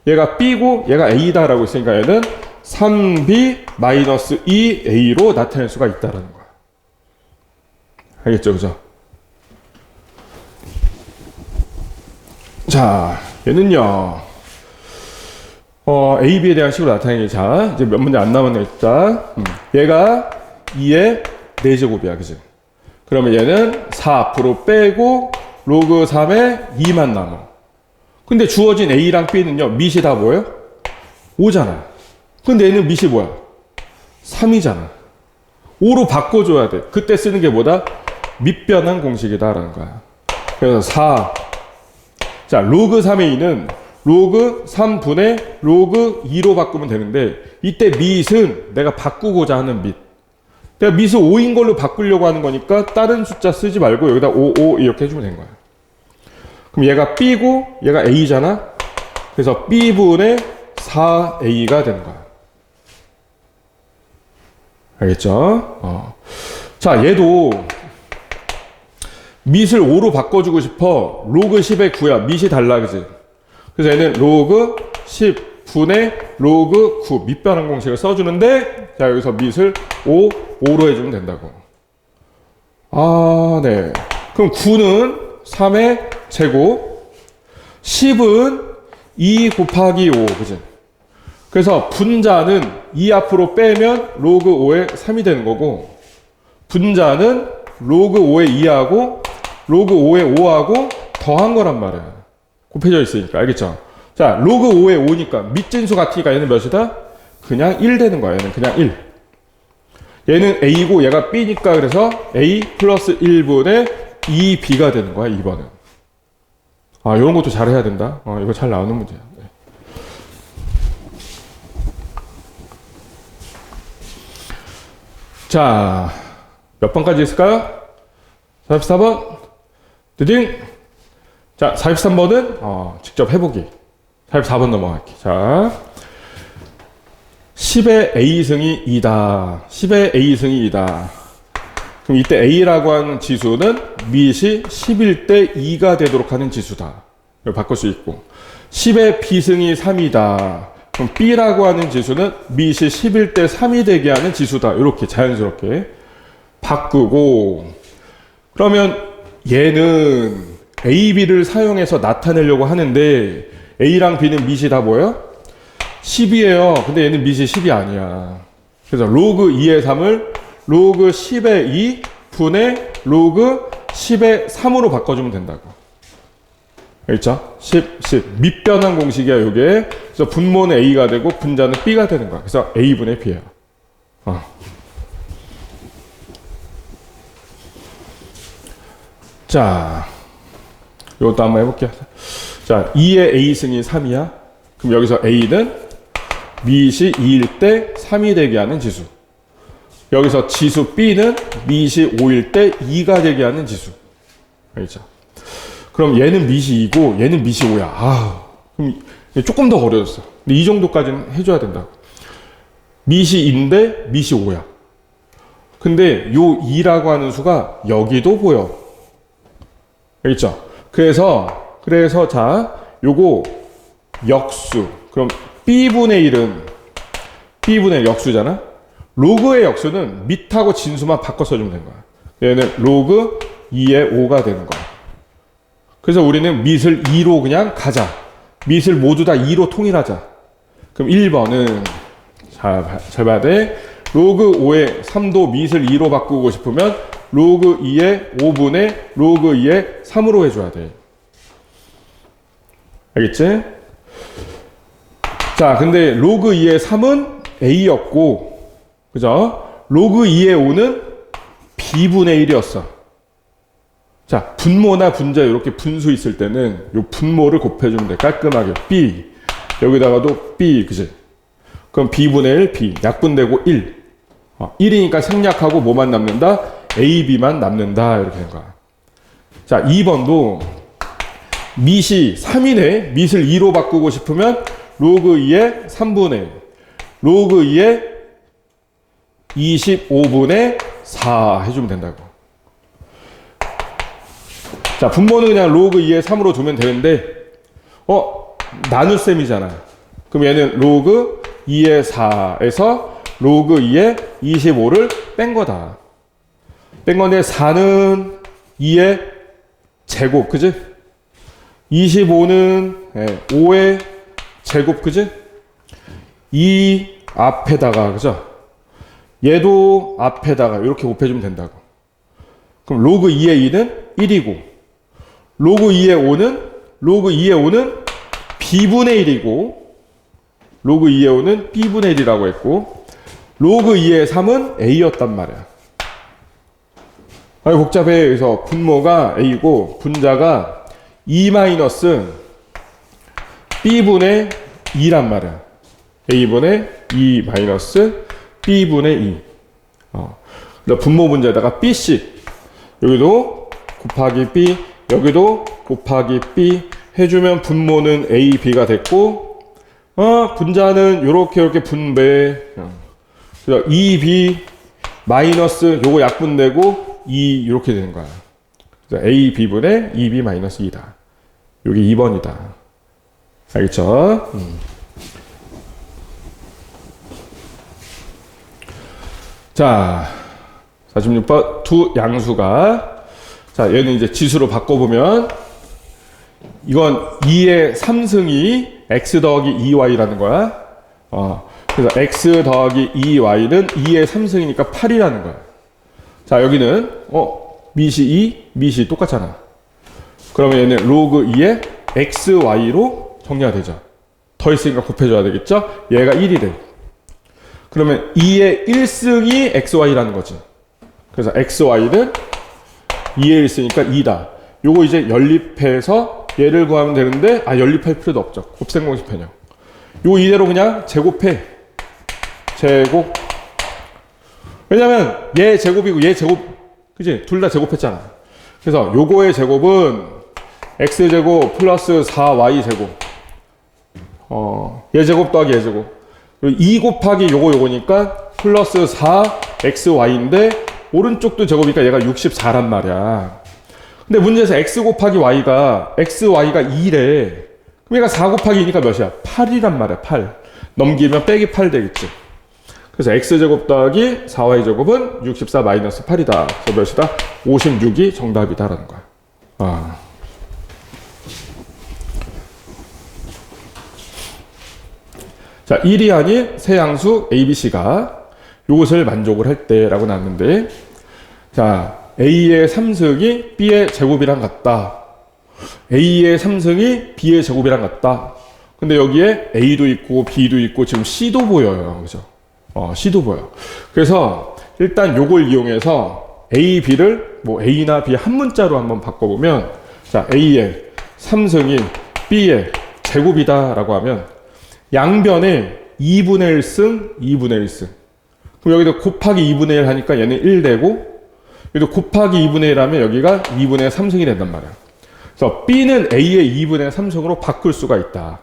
얘가 B고 얘가 A다라고 했으니까 얘는 3B 마이너스 2A로 나타낼 수가 있다라는 거야. 알겠죠, 그죠? 자, 얘는요. AB에 대한 식으로 나타내기. 자, 이제 몇 문제 안 남았네, 일단. 얘가 2의 4제곱이야, 그치? 그러면 얘는 4 앞으로 빼고, 로그 3에 2만 남아. 근데 주어진 A랑 B는요, 밑이 다 뭐예요? 5잖아. 근데 얘는 밑이 뭐야? 3이잖아. 5로 바꿔줘야 돼. 그때 쓰는 게 뭐다? 밑변환 공식이다라는 거야. 그래서 4. 자, 로그 3의 2는 로그 3분의 로그 2로 바꾸면 되는데 이때 밑은 내가 바꾸고자 하는 밑. 내가 밑을 5인 걸로 바꾸려고 하는 거니까 다른 숫자 쓰지 말고 여기다 5, 5 이렇게 해주면 된 거야. 그럼 얘가 B고 얘가 A잖아. 그래서 B분의 4A가 되는 거야. 알겠죠? 자, 얘도 밑을 5로 바꿔주고 싶어. 로그 10의 9야. 밑이 달라, 그지? 그래서 얘는 로그 10 분의 로그 9 밑변환 공식을 써주는데, 자, 여기서 밑을 5로 해주면 된다고. 아, 네. 그럼 9는 3의 제곱, 10은 2 곱하기 5, 그지? 그래서 분자는 2 앞으로 빼면 로그 5의 3이 되는 거고, 분자는 로그 5의 2하고 로그 5의 5하고 더한 거란 말이야. 곱해져 있으니까. 알겠죠? 자, 로그 5의 5니까 밑진수 같으니까 얘는 몇이다? 그냥 1 되는 거야. 얘는 그냥 1. 얘는 A고 얘가 B니까 그래서 A 플러스 1분의 2B가 되는 거야. 2번은. 아, 이런 것도 잘해야 된다. 이거 잘 나오는 문제야. 네. 자, 몇 번까지 있을까요? 44번. 드딩. 자, 43번은 직접 해보기. 44번 넘어갈게. 자, 10의 a승이 2다. 10의 a승이 2다. 그럼 이때 a라고 하는 지수는 밑이 10일 때 2가 되도록 하는 지수다. 이걸 바꿀 수 있고, 10의 b승이 3이다. 그럼 b라고 하는 지수는 밑이 10일 때 3이 되게 하는 지수다. 이렇게 자연스럽게 바꾸고, 그러면 얘는 a, b를 사용해서 나타내려고 하는데 a랑 b는 밑이 다 뭐예요? 10이에요. 근데 얘는 밑이 10이 아니야. 그래서 로그 2의 3을 로그 10의 2 분의 로그 10의 3으로 바꿔주면 된다고. 알겠죠? 10. 밑변환 공식이야, 요게. 그래서 분모는 a가 되고 분자는 b가 되는 거야. 그래서 a분의 b야. 자, 이것도 한번 해볼게요. 자, 2의 a승이 3이야. 그럼 여기서 a는 밑이 2일 때 3이 되게 하는 지수. 여기서 지수 b는 밑이 5일 때 2가 되게 하는 지수. 알겠죠? 그럼 얘는 밑이 2고 얘는 밑이 5야. 그럼 조금 더 어려졌어. 근데 이 정도까지는 해줘야 된다고. 밑이 2인데 밑이 5야. 근데 요 2라고 하는 수가 여기도 보여. 알겠죠? 그래서 자, 요거 역수. 그럼 b분의 1은 b분의 역수잖아? 로그의 역수는 밑하고 진수만 바꿔 써주면 되는 거야. 얘는 로그 2의 5가 되는 거야. 그래서 우리는 밑을 2로 그냥 가자. 밑을 모두 다 2로 통일하자. 그럼 1번은 잘 봐야 돼. 로그 5의 3도 밑을 2로 바꾸고 싶으면 로그 2의 5분의 로그 2의 3으로 해줘야 돼. 알겠지? 자, 근데 로그 2의 3은 a였고, 그죠? 로그 2의 5는 b분의 1이었어. 자, 분모나 분자 이렇게 분수 있을 때는 요 분모를 곱해주면 돼. 깔끔하게. b. 여기다가도 b, 그지? 그럼 b분의 1, b. 약분되고 1. 1이니까 생략하고 뭐만 남는다? a, b만 남는다. 이렇게 된 거야. 자, 2번도 밑이 3이네. 밑을 2로 바꾸고 싶으면 로그 2의 3분의 로그 2의 25분의 4 해주면 된다고. 자, 분모는 그냥 로그 2의 3으로 두면 되는데, 나눗셈이잖아. 그럼 얘는 로그 2의 4에서 로그 2의 25를 뺀 거다. 뺀 건데, 4는 2의 제곱, 그지? 25는 5의 제곱, 그지? 이 앞에다가, 그죠? 얘도 앞에다가 이렇게 곱해주면 된다고. 그럼 로그 2의 2는 1이고, 로그 2의 5는 b분의 1이고, 로그 2의 5는 b분의 1이라고 했고, 로그 2의 3은 a였단 말이야. 아니, 복잡해. 그래서 분모가 a고, 분자가 2 마이너스 b분의 2란 말이야. a분의 2 마이너스 b분의 2. 그래서 분모 분자에다가 b씩, 여기도 곱하기 b, 여기도 곱하기 b 해주면 분모는 a, b가 됐고, 분자는 요렇게 분배. 그래서 2b 마이너스 요거 약분되고 2 이렇게 되는 거야. 그래서 a, b분의 2b 마이너스 2다. 요게 2번이다. 알겠죠? 자, 46번 두 양수가, 자, 얘는 이제 지수로 바꿔보면 이건 2의 3승이 x 더하기 2y라는 거야. 그래서 x 더하기 2y는 2의 3승이니까 8이라는 거야. 자, 여기는 밑이 2, 밑이 똑같잖아. 그러면 얘는 로그 2의 xy로 정리가 되죠. 더 있으니까 곱해줘야 되겠죠? 얘가 1이 돼. 그러면 2의 1승이 xy라는 거지. 그래서 xy는 2의 1승이니까 2다. 요거 이제 연립해서 얘를 구하면 되는데, 연립할 필요도 없죠. 곱셈 공식 변형. 요거 이대로 그냥 제곱해. 제곱. 왜냐면 얘 제곱이고 얘 제곱, 그지? 둘 다 제곱했잖아. 그래서 요거의 제곱은 x제곱 플러스 4y제곱. 얘제곱 더하기 얘제곱. 2 곱하기 요거니까 플러스 4xy인데 오른쪽도 제곱이니까 얘가 64란 말이야. 근데 문제에서 x 곱하기 y가 2래. 그럼 얘가 4 곱하기 2니까 몇이야? 8이란 말이야. 8. 넘기면 빼기 8 되겠지. 그래서 x제곱 더하기 4y제곱은 64 마이너스 8이다. 그래서 몇이다? 56이 정답이다라는 거야. 자, 1이 아닌 세 양수 ABC가 이것을 만족을 할 때라고 나왔는데, 자, A의 3승이 B의 제곱이랑 같다. A의 3승이 B의 제곱이랑 같다. 근데 여기에 A도 있고 B도 있고 지금 C도 보여요. 그죠? C도 보여. 그래서 일단 요걸 이용해서 A, B를 뭐 A나 B 한 문자로 한번 바꿔보면, 자, A의 3승이 B의 제곱이다 라고 하면 양변에 2분의 1승, 2분의 1승. 그럼 여기도 곱하기 2분의 1 하니까 얘는 1 되고, 여기도 곱하기 2분의 1 하면 여기가 2분의 3승이 된단 말이야. 그래서 B는 A의 2분의 3승으로 바꿀 수가 있다.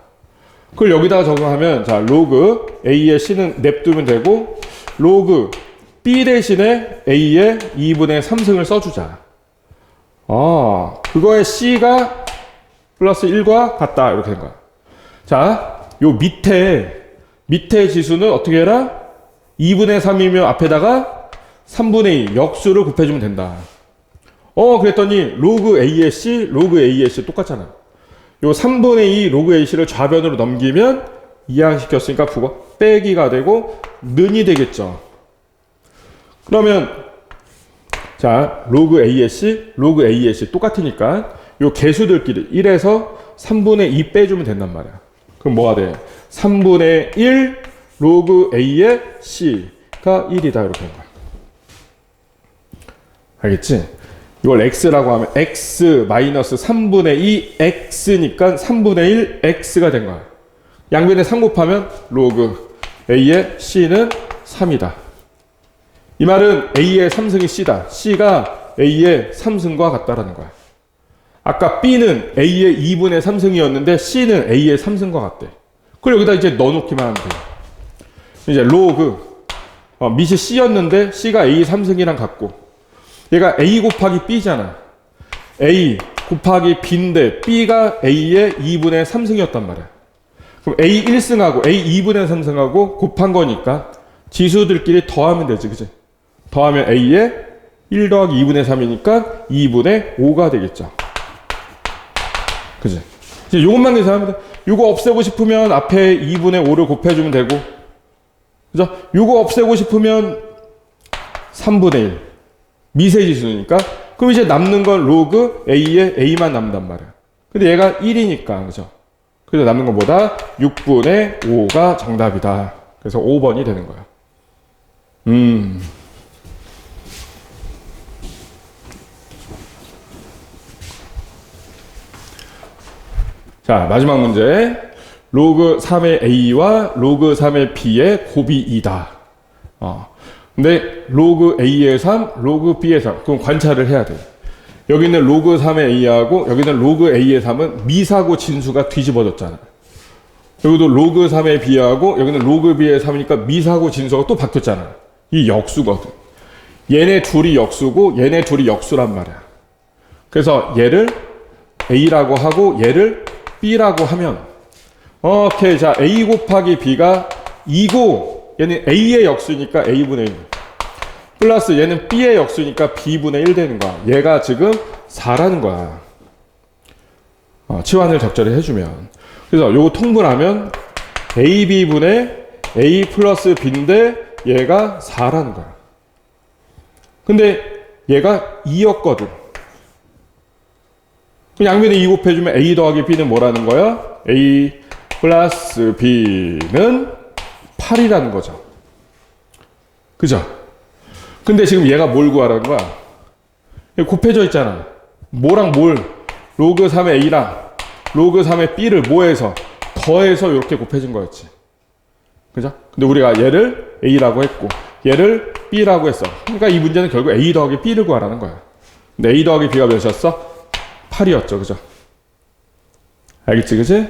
그걸 여기다가 적용하면, 자, 로그 A의 C는 냅두면 되고, 로그 B 대신에 A의 2분의 3승을 써주자. 그거의 C가 플러스 1과 같다. 이렇게 된 거야. 자, 요 밑에 지수는 어떻게 해라? 2분의 3이면 앞에다가 3분의 2 역수를 곱해주면 된다. 그랬더니 로그 A의 C, 로그 A의 C 똑같잖아. 요 3분의 2 로그 AC를 좌변으로 넘기면 이항시켰으니까 그거 빼기가 되고 는이 되겠죠. 그러면 자, 로그 A의 C, 로그 A의 C 똑같으니까 요 개수들끼리 1에서 3분의 2 빼주면 된단 말이야. 그럼 뭐가 돼? 3분의 1 로그 A의 C가 1이다. 이렇게 된 거야. 알겠지? 이걸 X라고 하면 X 마이너스 3분의 2 X니까 3분의 1 X가 된 거야. 양변에 3 곱하면 로그 A의 C는 3이다. 이 말은 A의 3승이 C다. C가 A의 3승과 같다라는 거야. 아까 B는 A의 2분의 3승이었는데 C는 A의 3승과 같대. 그걸 여기다 이제 넣어놓기만 하면 돼. 이제 로그 밑이 C였는데 C가 A 3승이랑 같고, 얘가 A 곱하기 B잖아. A 곱하기 B인데 B가 A의 2분의 3승이었단 말이야. 그럼 A 1승하고 A 2분의 3승하고 곱한 거니까 지수들끼리 더하면 되지, 그치? 더하면 A의 1 더하기 2분의 3이니까 2분의 5가 되겠죠. 그치? 이제 요것만 계산하면 돼. 요거 없애고 싶으면 앞에 2분의 5를 곱해주면 되고, 그죠? 요거 없애고 싶으면 3분의 1. 미세지수니까. 그럼 이제 남는 건 로그 A의 A만 남는단 말이야. 근데 얘가 1이니까, 그죠? 그래서 남는 것보다 6분의 5가 정답이다. 그래서 5번이 되는 거야. 자, 마지막 문제. 로그 3의 A와 로그 3의 B의 곱이 2다. 근데 로그 A의 3, 로그 B의 3. 그럼 관찰을 해야 돼. 여기는 로그 3의 A하고 여기는 로그 A의 3은 미사고 진수가 뒤집어졌잖아. 여기도 로그 3의 B하고 여기는 로그 B의 3이니까 미사고 진수가 또 바뀌었잖아. 이 역수거든. 얘네 둘이 역수고 얘네 둘이 역수란 말이야. 그래서 얘를 A라고 하고 얘를 B라고 하면, 오케이. 자, A 곱하기 B가 2고 얘는 A의 역수니까 A분의 1 플러스 얘는 B의 역수니까 B분의 1 되는 거야. 얘가 지금 4라는 거야. 치환을 적절히 해주면. 그래서 요거 통분하면 AB분의 A 플러스 B인데 얘가 4라는 거야. 근데 얘가 2였거든. 양변에 2 곱해주면 A 더하기 B는 뭐라는 거야? A 플러스 B는 8이라는 거죠. 그죠? 근데 지금 얘가 뭘 구하라는 거야? 곱해져 있잖아. 뭐랑 뭘? 로그 3의 A랑 로그 3의 B를 뭐해서? 더해서 이렇게 곱해진 거였지. 그죠? 근데 우리가 얘를 A라고 했고 얘를 B라고 했어. 그러니까 이 문제는 결국 A 더하기 B를 구하라는 거야. 근데 A 더하기 B가 몇이었어? 8이었죠. 그죠? 알겠지? 그지?